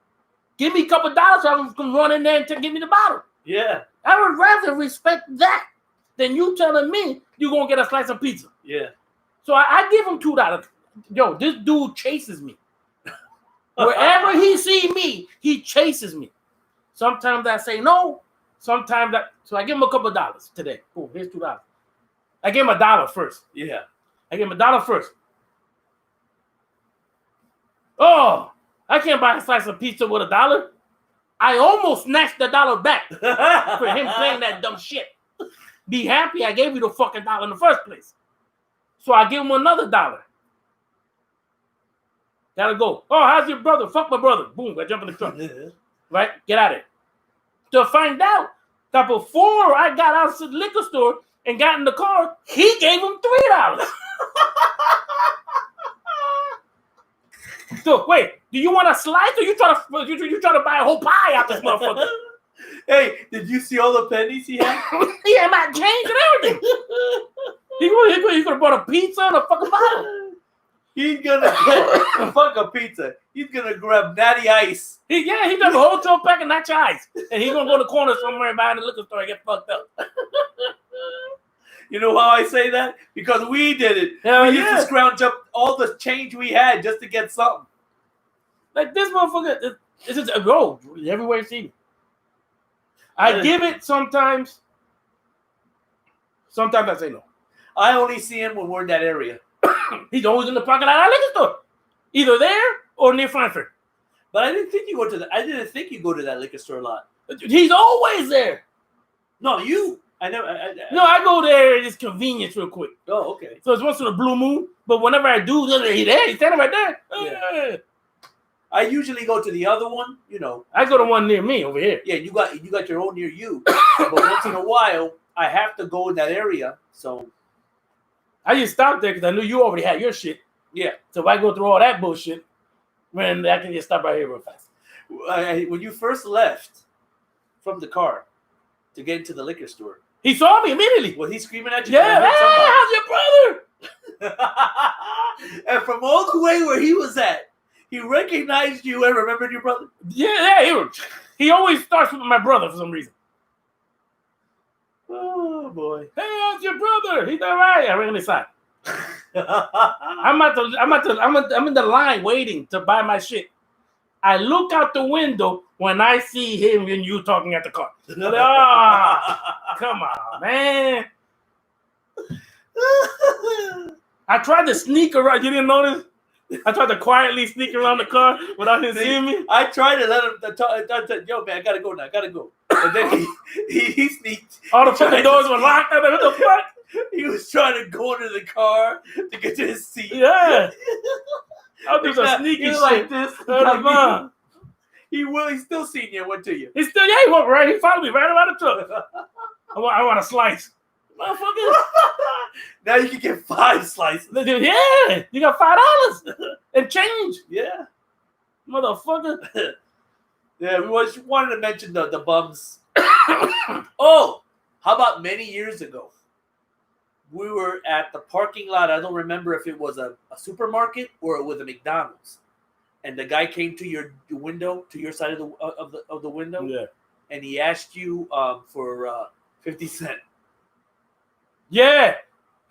Give me a couple of dollars so I can run in there and give me the bottle. Yeah. I would rather respect that than you telling me you're going to get a slice of pizza. Yeah. So I give him $2. Yo, this dude chases me. Wherever he see me, he chases me. Sometimes I say no. Sometimes so I give him a couple of dollars today. Oh, here's $2. I give him $1 first. Yeah. I give him $1 first. Oh, I can't buy a slice of pizza with $1. I almost snatched the $1 back for him playing that dumb shit. Be happy I gave you the fucking $1 in the first place. So I give him another $1. Gotta go. Oh, how's your brother? Fuck my brother. Boom, I jump in the truck. Right? Get out of it. To find out that before I got out of the liquor store and got in the car, he gave him $3. So wait, do you want a slice or you try to buy a whole pie out this motherfucker? Hey, did you see all the pennies he had? He had my change and everything. He could have bought a pizza and a fucking bottle. He's gonna fuck a pizza. He's gonna grab Natty Ice. He got a whole 12 pack of nacho ice, and he's gonna go to the corner somewhere behind the liquor store and get fucked up. You know how I say that? Because we did it. Hell we used yeah. to scrounge up all the change we had just to get something. Like this motherfucker, it's just a go everywhere you see me. I give it sometimes. Sometimes I say no. I only see him when we're in that area. He's always in the parking lot of our liquor store, either there or near Frankfurt. But I didn't think you go to that. I didn't think you go to that liquor store a lot. He's always there. No, you. I never. No, I go there. It's convenience real quick. Oh, okay. So it's once in a blue moon. But whenever I do, he's there. He's standing right there. Yeah. I usually go to the other one. You know. I go to one near me over here. Yeah, you got your own near you. But once in a while, I have to go in that area. So I just stopped there because I knew you already had your shit. Yeah. So if I go through all that bullshit, man, I can just stop right here real fast. When you first left from the car to get into the liquor store, he saw me immediately. Was he screaming at you? Yeah, hey, how's your brother? And from all the way where he was at, he recognized you and remembered your brother? Yeah, he always starts with my brother for some reason. Oh, boy. Hey, how's your brother? He's all right. I ran inside. I'm in the line waiting to buy my shit. I look out the window when I see him and you talking at the car. Come on, man. I tried to sneak around. You didn't notice? I tried to quietly sneak around the car without him seeing me. I tried to let him yo, man, I gotta go now. I gotta go. And then he sneaked. All the fucking doors were locked. I mean, what the fuck? He was trying to go into the car to get to his seat. Yeah. I'll do some sneaky shit. Like this. He's still seen you. What to you? He went right. He followed me right around the truck. I want a slice. Motherfucker. Now you can get 5 slices. Yeah. You got $5 and change. Yeah. Motherfucker. Yeah, we wanted to mention the bums. Oh, how about many years ago? We were at the parking lot. I don't remember if it was a supermarket or it was a McDonald's. And the guy came to your window, to your side of the window. Yeah. And he asked you for 50 cents. Yeah.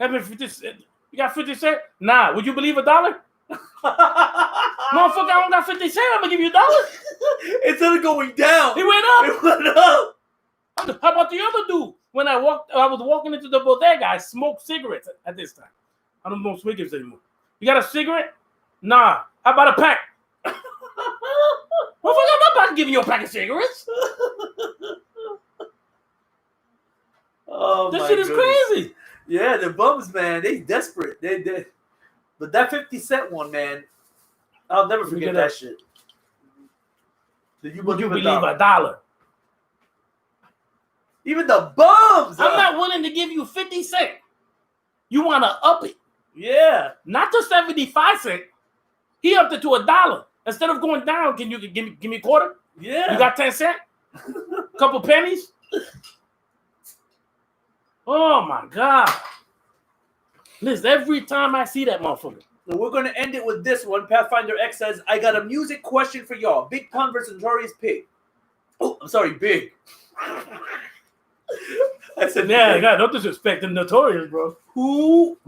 Having 50 cents. You got 50 cents? Nah. Would you believe $1? Motherfucker, I don't got 50 cents. I'm gonna give you $1. Instead of going down, It went up. It went up. How about the other dude? When I was walking into the bodega. I smoked cigarettes at this time. I don't smoke cigarettes anymore. You got a cigarette? Nah. How about a pack? Motherfucker, I'm not about to give you a pack of cigarettes. Oh, This my shit is goodness. crazy. Yeah, the bums, man, they desperate. They but that 50 cent one, man, I'll never We forget get that up. shit. Did you Would you believe believe $1? a dollar? Even the bums. I'm not willing to give you 50 cents. You want to up it. Yeah. Not to 75 cents. He upped it to $1. Instead of going down, can you give me a quarter? Yeah. You got 10 cents? Couple pennies? Oh my God. Listen, every time I see that motherfucker. So we're going to end it with this one. Pathfinder X says, I got a music question for y'all. Big Pun versus Notorious Pig. Oh, I'm sorry, Big. I said, Yeah, Big. God, don't disrespect the Notorious, bro. Who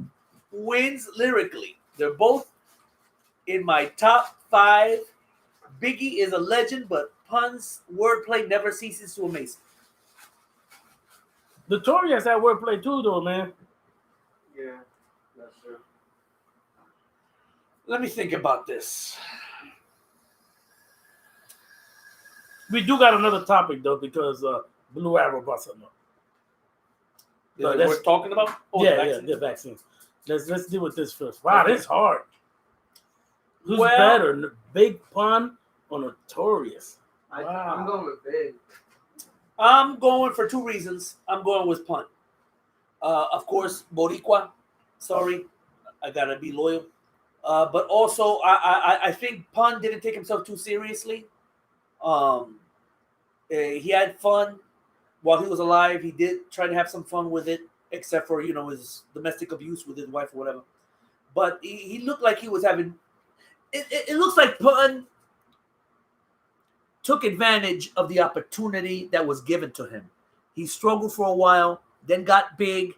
wins lyrically? They're both in my top 5. Biggie is a legend, but Pun's wordplay never ceases to amaze me. Notorious had wordplay too, though, man. Yeah, that's true. Let me think about this. We do got another topic, though, because Blue Arrow brought something up. Is it worth talking about? Oh, the vaccine. Let's deal with this first. Wow, Okay. this is hard. Who's Well- better, Big Pun or Notorious? Wow. I'm going with Big. I'm going for 2 reasons. I'm going with Pun. Of course, Boricua. Sorry, I gotta be loyal. But also, I think Pun didn't take himself too seriously. He had fun while he was alive. He did try to have some fun with it, except for his domestic abuse with his wife or whatever. But he looked like he was having. It looks like Pun took advantage of the opportunity that was given to him. He struggled for a while, then got big.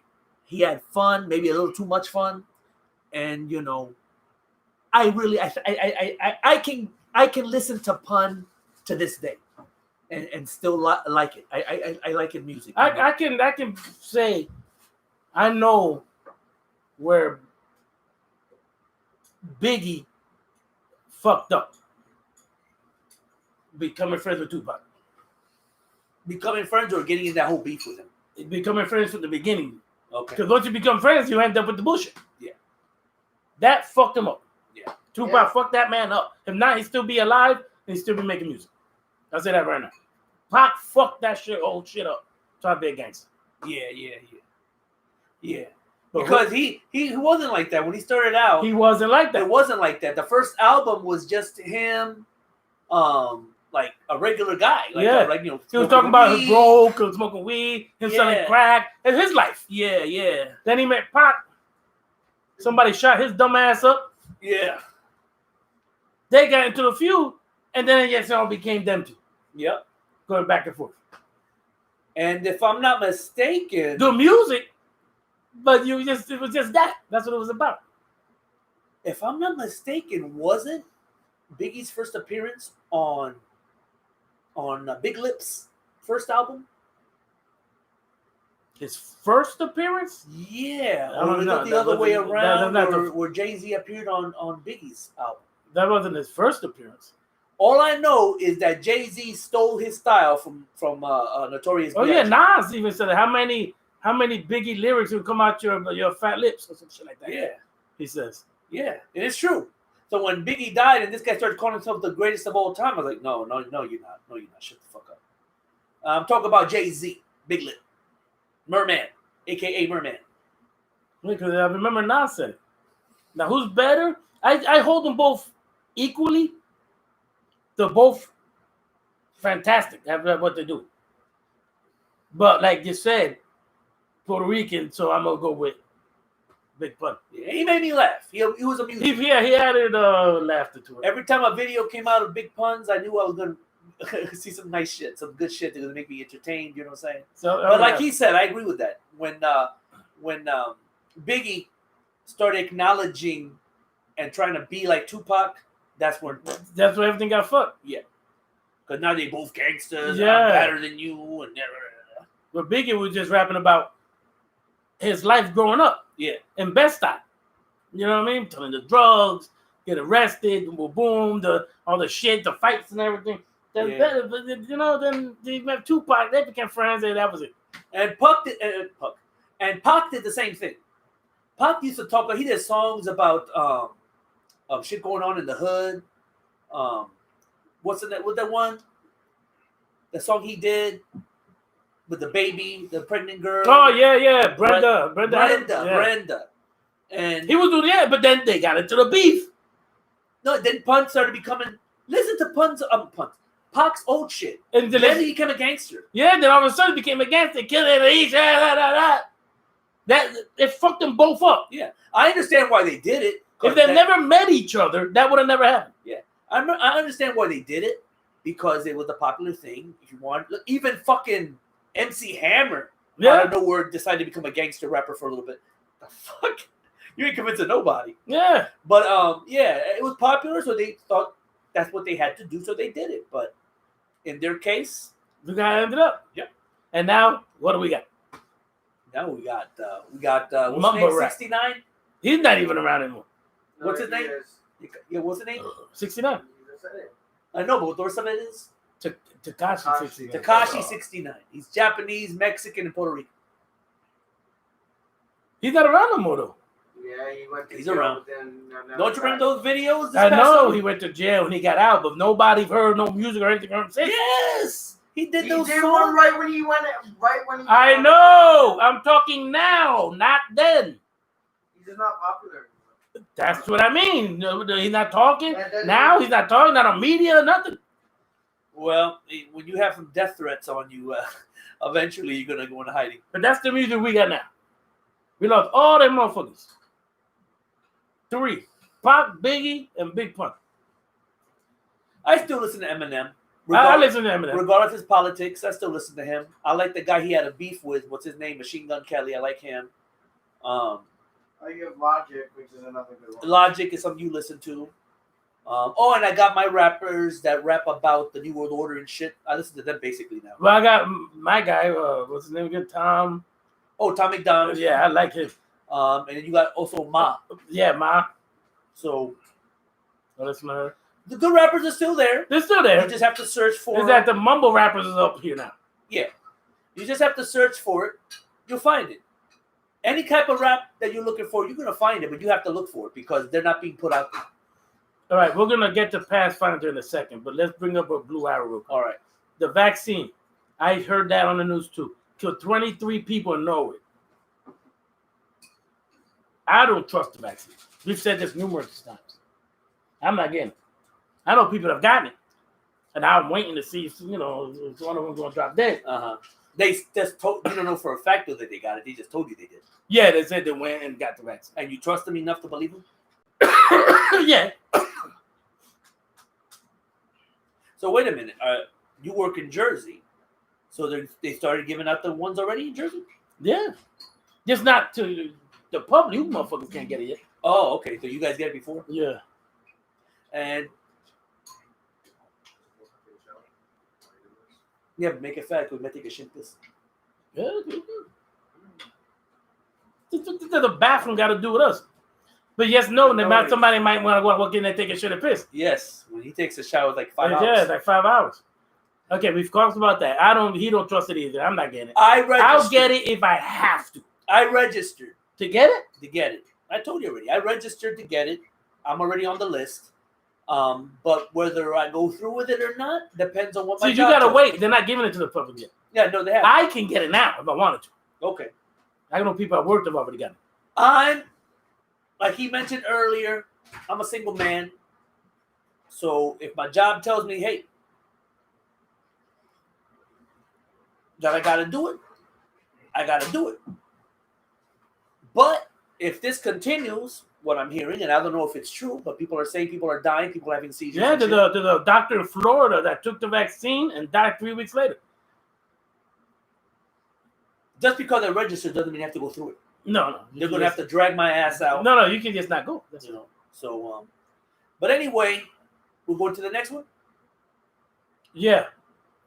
He had fun, maybe a little too much fun, and I can listen to Pun to this day, and still like it. I like his music. I can say I know where Biggie fucked up. Becoming friends with Tupac. Becoming friends or getting in that whole beef with him. Becoming friends from the beginning. Okay. Because once you become friends, you end up with the bullshit. Yeah. That fucked him up. Yeah. Tupac fucked that man up. If not, he'd still be alive and he'd still be making music. I'll say that right now. Pac fucked that old shit up. Try to be a gangster. Yeah. But Because he wasn't like that when he started out. he wasn't like that. It wasn't like that. The first album was just him, like a regular guy. Like, Yeah. Like, He was talking about his broke, smoking weed, him selling Yeah. crack. It's his life. Yeah. Then he met Pac. Somebody shot his dumb ass up. Yeah. They got into a feud, and then it all became them two. Yep. Going back and forth. And if I'm not mistaken, The music, but it was just that. That's what it was about. if I'm not mistaken, wasn't Biggie's first appearance on Big Lip's first album? His first appearance? Yeah. I don't Or was know. it the That other way wasn't- around that's not where Jay-Z appeared on Biggie's album? That wasn't his first appearance. All I know is that Jay-Z stole his style from Notorious Oh B.I.G. yeah, Nas even said how many Biggie lyrics would come out your fat lips or some shit like that. Yeah. He says. Yeah, it is true. So when Biggie died and this guy started calling himself the greatest of all time, I was like, no, you're not. No, you're not. Shut the fuck up. I'm talking about Jay-Z, Big Lip, Merman, a.k.a. Merman. Because I remember Nas said it. Now, who's better? I hold them both equally. They're both fantastic at what they do. But like you said, Puerto Rican, so I'm going to go with Big Pun. Yeah, he made me laugh. He was a musician. He added laughter to it. Every time a video came out of Big Puns, I knew I was going to see some nice shit, some good shit that was going to make me entertained, you know what I'm saying? So, But like he said, I agree with that. When Biggie started acknowledging and trying to be like Tupac, that's when everything got fucked. because now they both gangsters. Yeah. I'm better than you, and But Biggie was just rapping about his life growing up. Yeah. In Bed-Stuy. You know what I mean? Telling the drugs, get arrested, boom, all the shit, the fights and everything. Then, Yeah. then they met Tupac. They became friends, and that was it. And Pac did the same thing. Pac used to talk. He did songs about shit going on in the hood, What's that one? The song he did with the baby, the pregnant girl. Oh yeah, Brenda. And he was doing but then they got into the beef. No, then Pun started becoming. Listen to Pac's old shit. And then he became a gangster. Yeah, then all of a sudden he became a gangster, killing each. That it fucked them both up. Yeah, I understand why they did it. If they never met each other, that would have never happened. Yeah, I understand why they did it because it was a popular thing. If you want, look, even fucking MC Hammer out of nowhere decided to become a gangster rapper for a little bit. The fuck, you ain't convincing nobody. Yeah, but yeah, it was popular, so they thought that's what they had to do, so they did it. But in their case, the guy ended up. Yep. And now, what do we got? Now we got what's his name? 69. He's not even around anymore. What's his name? Yeah, what's his name? 69. I know, but what's some of it is? Tekashi 69. Tekashi 69. He's Japanese, Mexican, and Puerto Rican. He's not around no more though. Yeah, he went to He's jail, around. Then, Don't you remember those videos? I know he went to jail and he got out, but nobody heard no music or anything from him since. Yes, he did those songs songs right when he went. I know. I'm talking now, not then. He's just not popular. That's what I mean. He's not talking now. He's not talking. Not on media. Nothing. Well, when you have some death threats on you, eventually you're gonna go into hiding. But that's the music we got now. We lost all them motherfuckers. 3: Pac, Biggie, and Big Pun. I still listen to Eminem. I listen to Eminem. Regardless of his politics, I still listen to him. I like the guy he had a beef with. What's his name? Machine Gun Kelly. I like him. I give Logic, which is another good one. Logic is something you listen to. And I got my rappers that rap about the New World Order and shit. I listen to them basically now. Well, I got my guy. What's his name again? Tom. Oh, Tom McDonald. Yeah, I like him. And then you got also Ma. Yeah, Ma. So, listen to her. The good rappers are still there. They're still there. You just have to search for. Is that the mumble rappers is up here now? Yeah, you just have to search for it. You'll find it. Any type of rap that you're looking for, you're gonna find it, but you have to look for it because they're not being put out there. All right, we're gonna get to Pathfinder in a second, but let's bring up a Blue Arrow real quick. All right, the vaccine. I heard that on the news too. Killed 23 people in Norway. I don't trust the vaccine. We've said this numerous times. I'm not getting it. I know people have gotten it, and I'm waiting to see if one of them going to drop dead. They just told you don't know for a fact though that they got it. They just told you they did. Yeah, they said they went and got the vaccine. And you trust them enough to believe them? Yeah. So wait a minute. You work in Jersey, so they started giving out the ones already in Jersey? Yeah, just not to the public. You motherfuckers can't get it yet. Oh, okay. So you guys get it before? Yeah. And yeah, make it fat. We might take a shit piss. Yeah. The bathroom got to do with us. But yes, no, somebody might want to go walk in and take a shit and piss. Yes, when he takes a shower, it's like 5 hours. Yeah, it's like 5 hours. Okay, we've talked about that. He don't trust it either. I'm not getting it. I'll get it if I have to. I registered to get it. To get it, I told you already. I registered to get it. I'm already on the list. But whether I go through with it or not depends on what my job. So you gotta wait. They're not giving it to the public yet. Yeah, no, they have. I can get it now if I wanted to. Okay. I know people at work that have already got it. I'm, like he mentioned earlier, I'm a single man. So if my job tells me, hey, that I gotta do it, I gotta do it. But if this continues, what I'm hearing, and I don't know if it's true, but people are saying people are dying, people are having seizures. Yeah, there's a doctor in Florida that took the vaccine and died 3 weeks later. Just because I registered doesn't mean I have to go through it. No. They're going to have to drag my ass out. No, you can just not go. That's So, but anyway, we'll go to the next one. Yeah.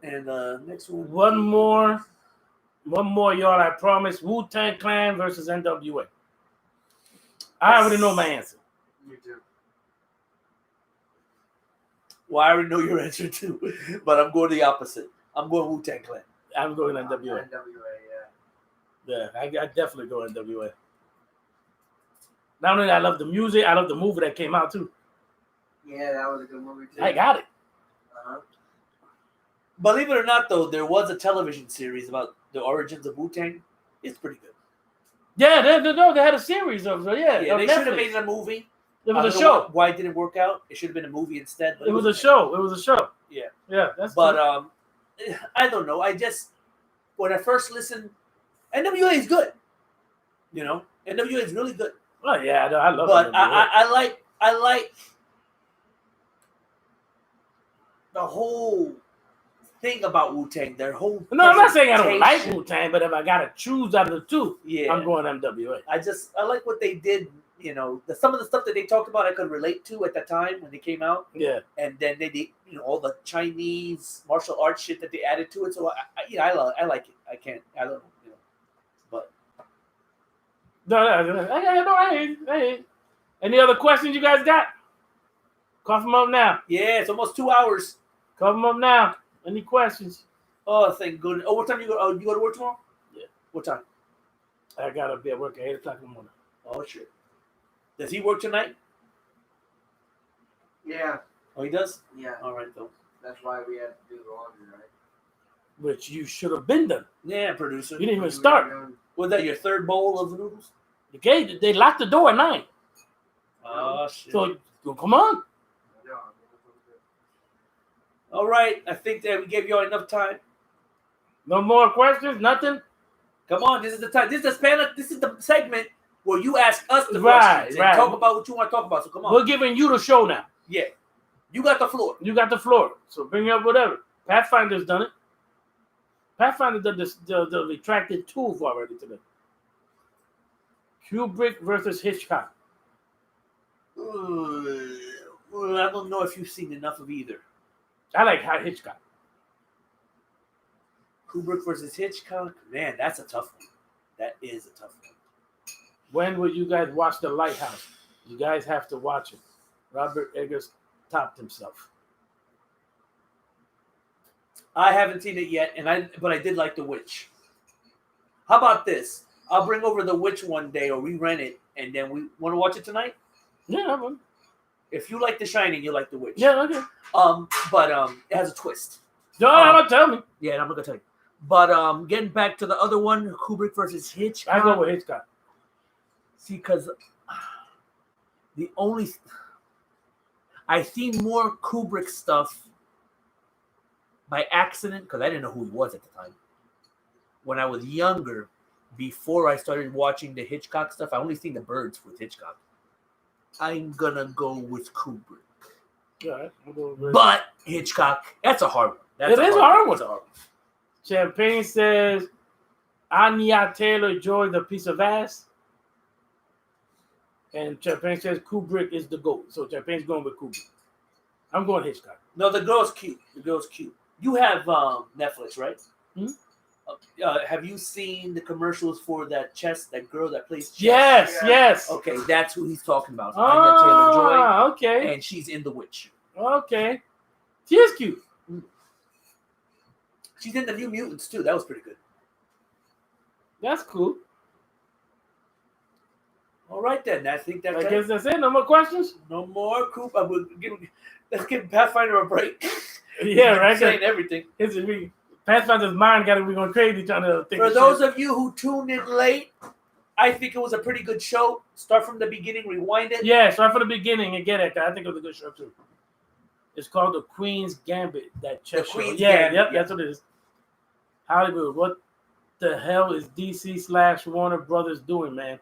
And next one. One more, y'all. I promise. Wu-Tang Clan versus NWA. I already know my answer. Me too. Well, I already know your answer too, but I'm going the opposite. I'm going Wu-Tang Clan. I'm going NWA. NWA, yeah. Yeah, I definitely go NWA. Not only I love the music, I love the movie that came out too. Yeah, that was a good movie too. I got it. Uh-huh. Believe it or not, though, there was a television series about the origins of Wu-Tang. It's pretty good. Yeah, they had a series of Yeah, of they should have Netflix. made it a movie. It I was don't a know show. why it didn't work out. It should have been a movie instead. But It was a show. It was a show. Yeah. Yeah, that's But true. I don't know. I just when I first listened, NWA is good. You know, NWA is really good. Oh yeah, I love But it. I like the whole thing about Wu-Tang. Their whole No, I'm not saying I don't like presentation. Wu-Tang, but if I gotta choose out of the two, Yeah, I'm going MWA. I like what they did. You know, some of the stuff that they talked about, I could relate to at the time when they came out. Yeah. And then they did, all the Chinese martial arts shit that they added to it. So I like it. I can't. I don't know. But No, I ain't. Any other questions you guys got? Cough them up now. yeah, it's almost 2 hours. Cough them up now. Any questions? Oh, thank goodness. Oh, what time you go? Oh, you go to work tomorrow? Yeah. What time? I gotta be at work at 8:00 in the morning. Oh shit. Does he work tonight? Yeah, Oh, he does. yeah. All right, though. That's why we had to do the laundry, right? Which you should have been done. Yeah, producer. You didn't even start. Was that your third bowl of noodles? Okay, they locked the door at 9. Oh shit. So come on. No, All right, I think that we gave you all enough time. No more questions. Nothing. Come on, this is the time. This is the segment where you ask us the Right, questions right. and talk about what you want to talk about. So come on. We're giving you the show now. Yeah. You got the floor. You got the floor. So bring up whatever. Pathfinder's done it. Pathfinder did the retracted tools already today. Kubrick versus Hitchcock. Well, I don't know if you've seen enough of either. I like Hitchcock. Kubrick versus Hitchcock. Man, that's a tough one. That is a tough one. When will you guys watch The Lighthouse? You guys have to watch it. Robert Eggers topped himself. I haven't seen it yet, but I did like The Witch. How about this? I'll bring over The Witch one day, or we rent it, and then we want to watch it tonight. Yeah, I will. If you like The Shining, you like The Witch. Yeah, okay. But it has a twist. No, tell me. Yeah, and I'm not gonna tell you. But getting back to the other one, Kubrick versus Hitchcock. I go with Hitchcock. See, because I've seen more Kubrick stuff by accident because I didn't know who he was at the time. When I was younger, before I started watching the Hitchcock stuff, I only seen The Birds with Hitchcock. I'm gonna go with Kubrick. Yeah, I'll go with But Hitchcock, that's a hard one. It is a hard one. That's a hard one. Champagne says, Anya Taylor-Joy, the piece of ass. And Champagne says Kubrick is the GOAT. So Champagne's going with Kubrick. I'm going Hitchcock. No, the girl's cute. The girl's cute. You have Netflix, right? Hmm? Have you seen the commercials for that girl that plays chess? Yes, Yeah. yes. Okay, that's who he's talking about. Anya Taylor-Joy. Okay. And she's in The Witch. Okay. She is cute. She's in the New Mutants too. That was pretty good. That's cool. All right then. I think that's I guess that's it. No more questions? no more Coop. Let's give Pathfinder a break. Yeah, right. Saying everything. Pathfinder's mind got to be going crazy trying to think For of those shit. of you who tuned in late, I think it was a pretty good show. Start from the beginning, rewind it. Yeah, start from the beginning and get it. I think it was a good show too. It's called The Queen's Gambit, that chess show. Queen's Yeah, Gambit, yep, yeah. that's what it is. Hollywood, what the hell is DC/Warner Brothers doing, man?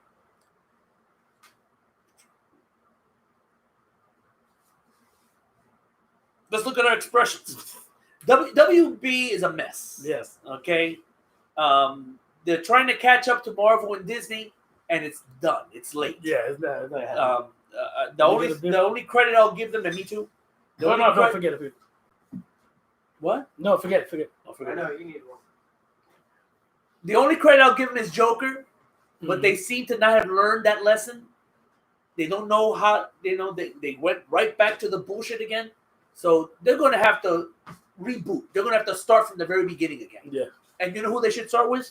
Let's look at our expressions. WB is a mess. Yes. Okay. They're trying to catch up to Marvel and Disney, and it's done. It's late. Yeah, it's not happening. The only credit I'll give them, and me too. No, forget it. What? No, forget it. I know you need one. The only credit I'll give them is Joker, but Mhm. they seem to not have learned that lesson. They don't know how. They went right back to the bullshit again. So they're going to have to reboot. They're going to have to start from the very beginning again. Yeah. And you know who they should start with?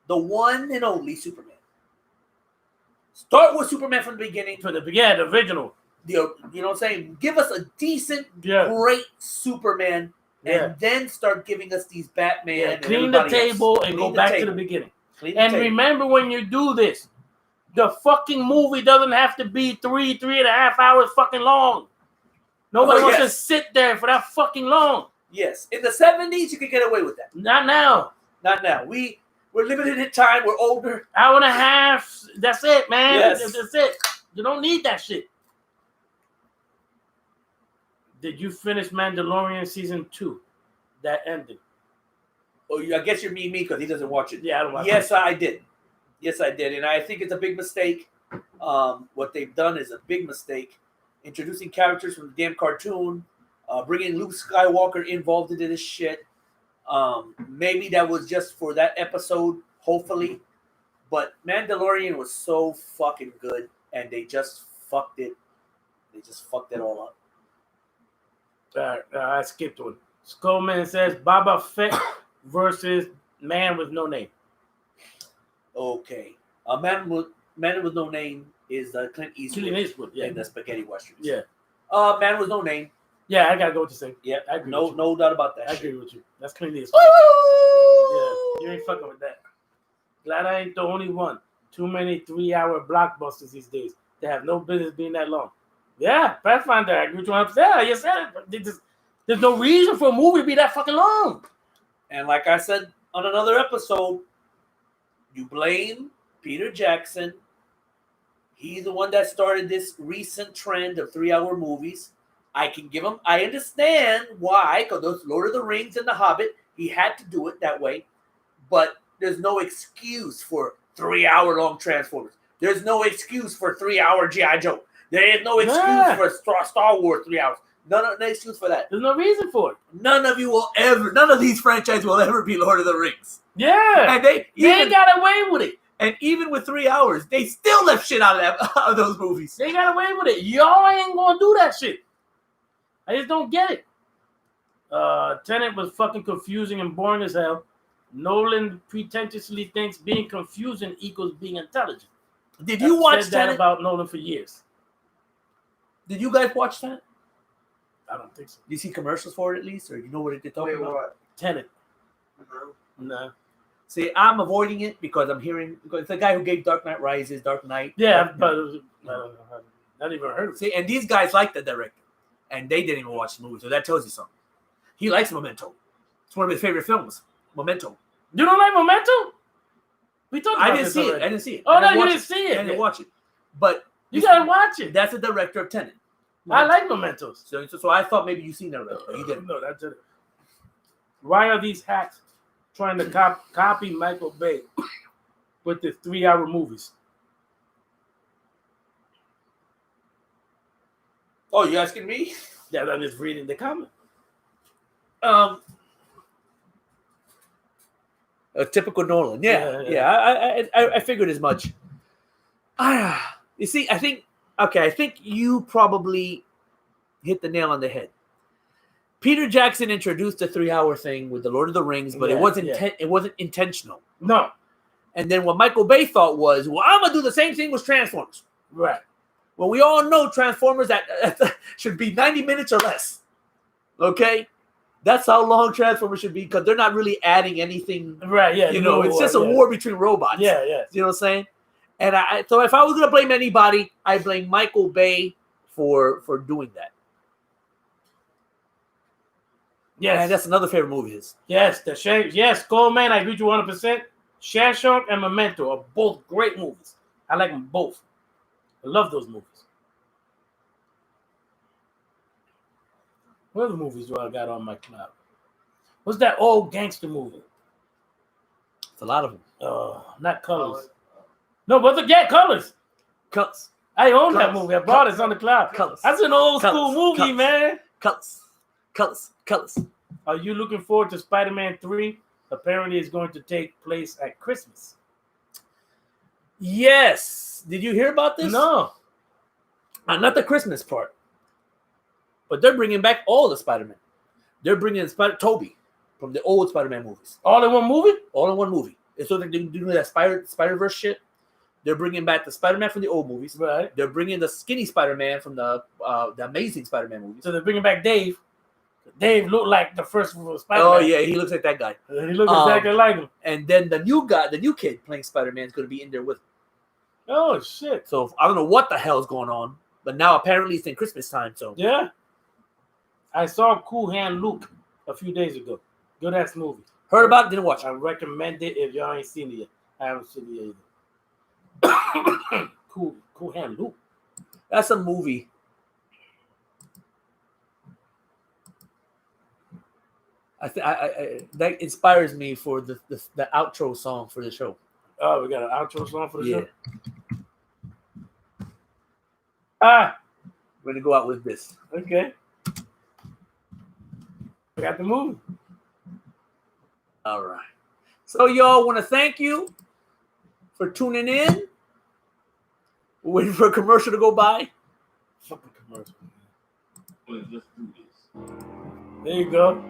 The one and only Superman. Start with Superman from the beginning. The original. You know what I'm saying? Give us a decent, Yeah. great Superman, Yeah. and then start giving us these Batman. Yeah, and clean the everybody else. table and Clean go the back to table. the beginning. Clean the And table. remember, when you do this, the fucking movie doesn't have to be 3.5 hours fucking long. Nobody wants to sit there for that fucking long. Yes. In the 70s, you could get away with that. Not now. Not now. We're limited in time. We're older. Hour and a half. That's it, man. Yes. That's it. You don't need that shit. Did you finish Mandalorian season 2? That ended. Oh, I guess you're me because he doesn't watch it. Yeah, I don't watch it. Yes, I did. Yes, I did. And I think it's a big mistake. What they've done is a big mistake. Introducing characters from the damn cartoon, bringing Luke Skywalker involved into this shit. Maybe that was just for that episode, hopefully. But Mandalorian was so fucking good, and they just fucked it. They just fucked it all up. I skipped one. Skullman says Boba Fett versus Man with No Name. Okay. Man with No Name is Clint Eastwood, yeah. in the spaghetti westerns. Yeah. Man with No Name. Yeah, I gotta go with the same. Yeah, I agree. no doubt about that. I shit. agree with you. That's Clint Eastwood. Woo! Yeah, you ain't fucking with that. Glad I ain't the only one. Too many 3-hour blockbusters these days. They have no business being that long. Yeah, Pathfinder, I agree with you 100%. Yeah, you said it. There's no reason for a movie to be that fucking long. And like I said on another episode, you blame Peter Jackson. He's the one that started this recent trend of 3-hour movies. I can give him, I understand why, because those Lord of the Rings and The Hobbit, he had to do it that way. But there's no excuse for 3-hour long Transformers. There's no excuse for 3-hour G.I. Joe. There is no excuse for Star Wars 3 hours. No excuse for that. There's no reason for it. None of these franchises will ever be Lord of the Rings. Yeah. And they got away with it. And even with 3 hours, they still left shit out of those movies. They got away with it. Y'all ain't gonna do that shit. I just don't get it. Tenet was fucking confusing and boring as hell. Nolan pretentiously thinks being confusing equals being intelligent. Did you watch said that Tenet? about Nolan for years. Did you guys watch Tenet? I don't think so. Do you see commercials for it at least, or you know what they're talking about? What? Tenet. No. No. See, I'm avoiding it because I'm hearing because it's the guy who gave Dark Knight Rises, Dark Knight. Yeah, but not even heard of it. See, and these guys like the director, and they didn't even watch the movie, so that tells you something. He likes Memento. It's one of his favorite films. Memento. You don't like Memento? We talked about I didn't see it. already. I didn't see it. Oh, I no, didn't you watch didn't see it. I didn't watch it. But You gotta watch it. that's the director of Tenet. I like Mementos. So I thought maybe you seen that already, but you didn't. No, that's it. Why are these hacks trying to copy Michael Bay with the 3-hour movies? Oh, you asking me? Yeah, I'm just reading the comment. A typical Nolan. Yeah. I figured as much. You see, I think you probably hit the nail on the head. Peter Jackson introduced the 3-hour thing with the Lord of the Rings, but it wasn't intentional. No. And then what Michael Bay thought was, well, I'm gonna do the same thing with Transformers. Right. Well, we all know Transformers that should be 90 minutes or less. Okay? That's how long Transformers should be because they're not really adding anything. Right, yeah. It's just a war between robots. Yeah, yeah. You know what I'm saying? And so if I was going to blame anybody, I blame Michael Bay for doing that. Yes. And that's another favorite movie of his. Yes, yes, Goldman, I agree with you 100%. Shawshank and Memento are both great movies. I like them both. I love those movies. What other movies do I got on my cloud? What's that old gangster movie? It's a lot of them. Not Colors. No, but Colors. Colors. I own that movie. I bought it. It's on the cloud. Colors. That's an old school movie, man. Colors. Are you looking forward to Spider-Man 3? Apparently, it's going to take place at Christmas. Yes. Did you hear about this? No. Not the Christmas part. But they're bringing back all the Spider-Man. They're bringing in Toby from the old Spider-Man movies. All in one movie? All in one movie. It's so they're doing that Spider-Verse shit. They're bringing back the Spider-Man from the old movies. Right. They're bringing the skinny Spider-Man from the Amazing Spider-Man movies. So they're bringing back Dave. Dave looked like the first Spider-Man. Oh yeah, he looks like that guy. He looked exactly like him. And then the new guy, the new kid playing Spider-Man is going to be in there with him. Oh shit! So I don't know what the hell is going on, but now apparently it's in Christmas time. So yeah, I saw Cool Hand Luke a few days ago. Good ass movie. Heard about it, didn't watch it. I recommend it if y'all ain't seen it yet. I haven't seen it either. Cool Hand Luke. That's a movie. I that inspires me for the outro song for the show. Oh, we got an outro song for the show? We're gonna go out with this. Okay. I got the movie. All right. So y'all want to thank you for tuning in. We're waiting for a commercial to go by. Fucking commercial. Let's do this. There you go.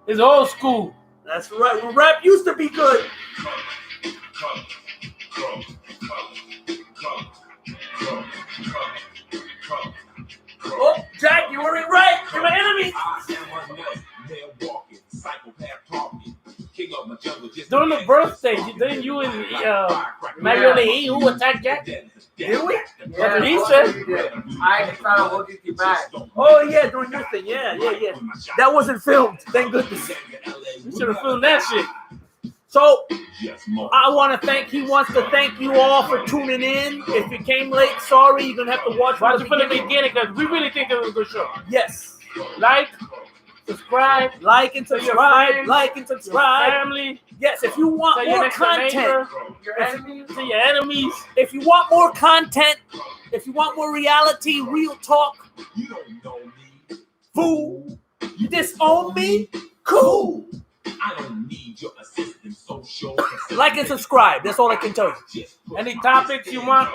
It's old school. That's right. When rap used to be good. Oh, Jack, you weren't right. You're my enemy. During the birthday, didn't you and Mario Lee who attacked Jack? Did we? That's what he said. I try to hold you back. Oh, yeah, doing your thing. Yeah. That wasn't filmed. Thank goodness. We should have filmed that shit. So, I want to thank, he wants to thank you all for tuning in. If you came late, sorry, you're going to have to watch from the beginning because we really think it was a good show. Yes. Like, subscribe. Like and subscribe. Friends, like and subscribe. Family. Yes, if you want more content. Your enemies. To your enemies. If you want more content, if you want more reality, real talk. You don't know me. Fool. You disown me? Cool. I don't need your assistance, social. Like and subscribe. That's all I can tell you. Any topics you want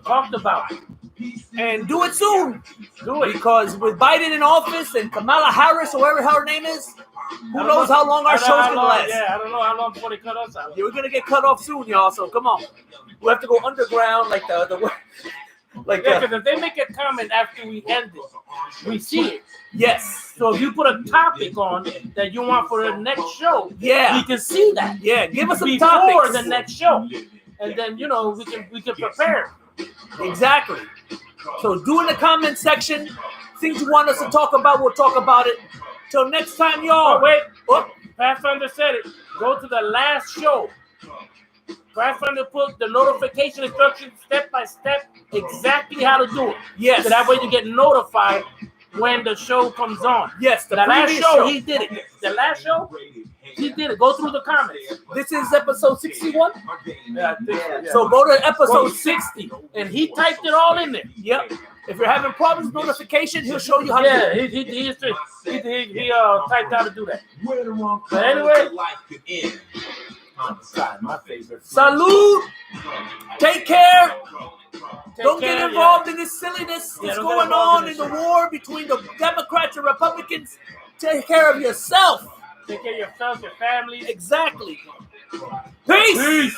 talked about. And do it soon. Do it. Because with Biden in office and Kamala Harris, or whatever her name is, who knows how long our show's going to last. Yeah, I don't know how long before they cut us out. Yeah, we're going to get cut off soon, y'all. So come on. We have to go underground like the like yeah, because if they make a comment after we end it, we see it. Yes. So if you put a topic on that you want for the next show, yeah, we can see that. Yeah, give us some before topics the next show, and then we can prepare. Exactly. So do in the comment section things you want us to talk about. We'll talk about it. Till next time, y'all. Oh, wait. Oh, Pathfinder said it. Go to the last show. Pathfinder put the notification instructions step by step exactly how to do it. Yes. So that way you get notified when the show comes on. Yes. The last show, he did it. The last show, he did it. Go through the comments. This is episode 61? Yeah, I think so. So go to episode 60. And he typed it all in there. Yep. If you're having problems with notification, he'll show you how to do it. He typed how to do that. But anyway, my favorite. Salute. Take care. Don't get involved in this silliness that's going on in the war between the Democrats and Republicans. Take care of yourself. Take care of yourself, your family. Exactly. Peace.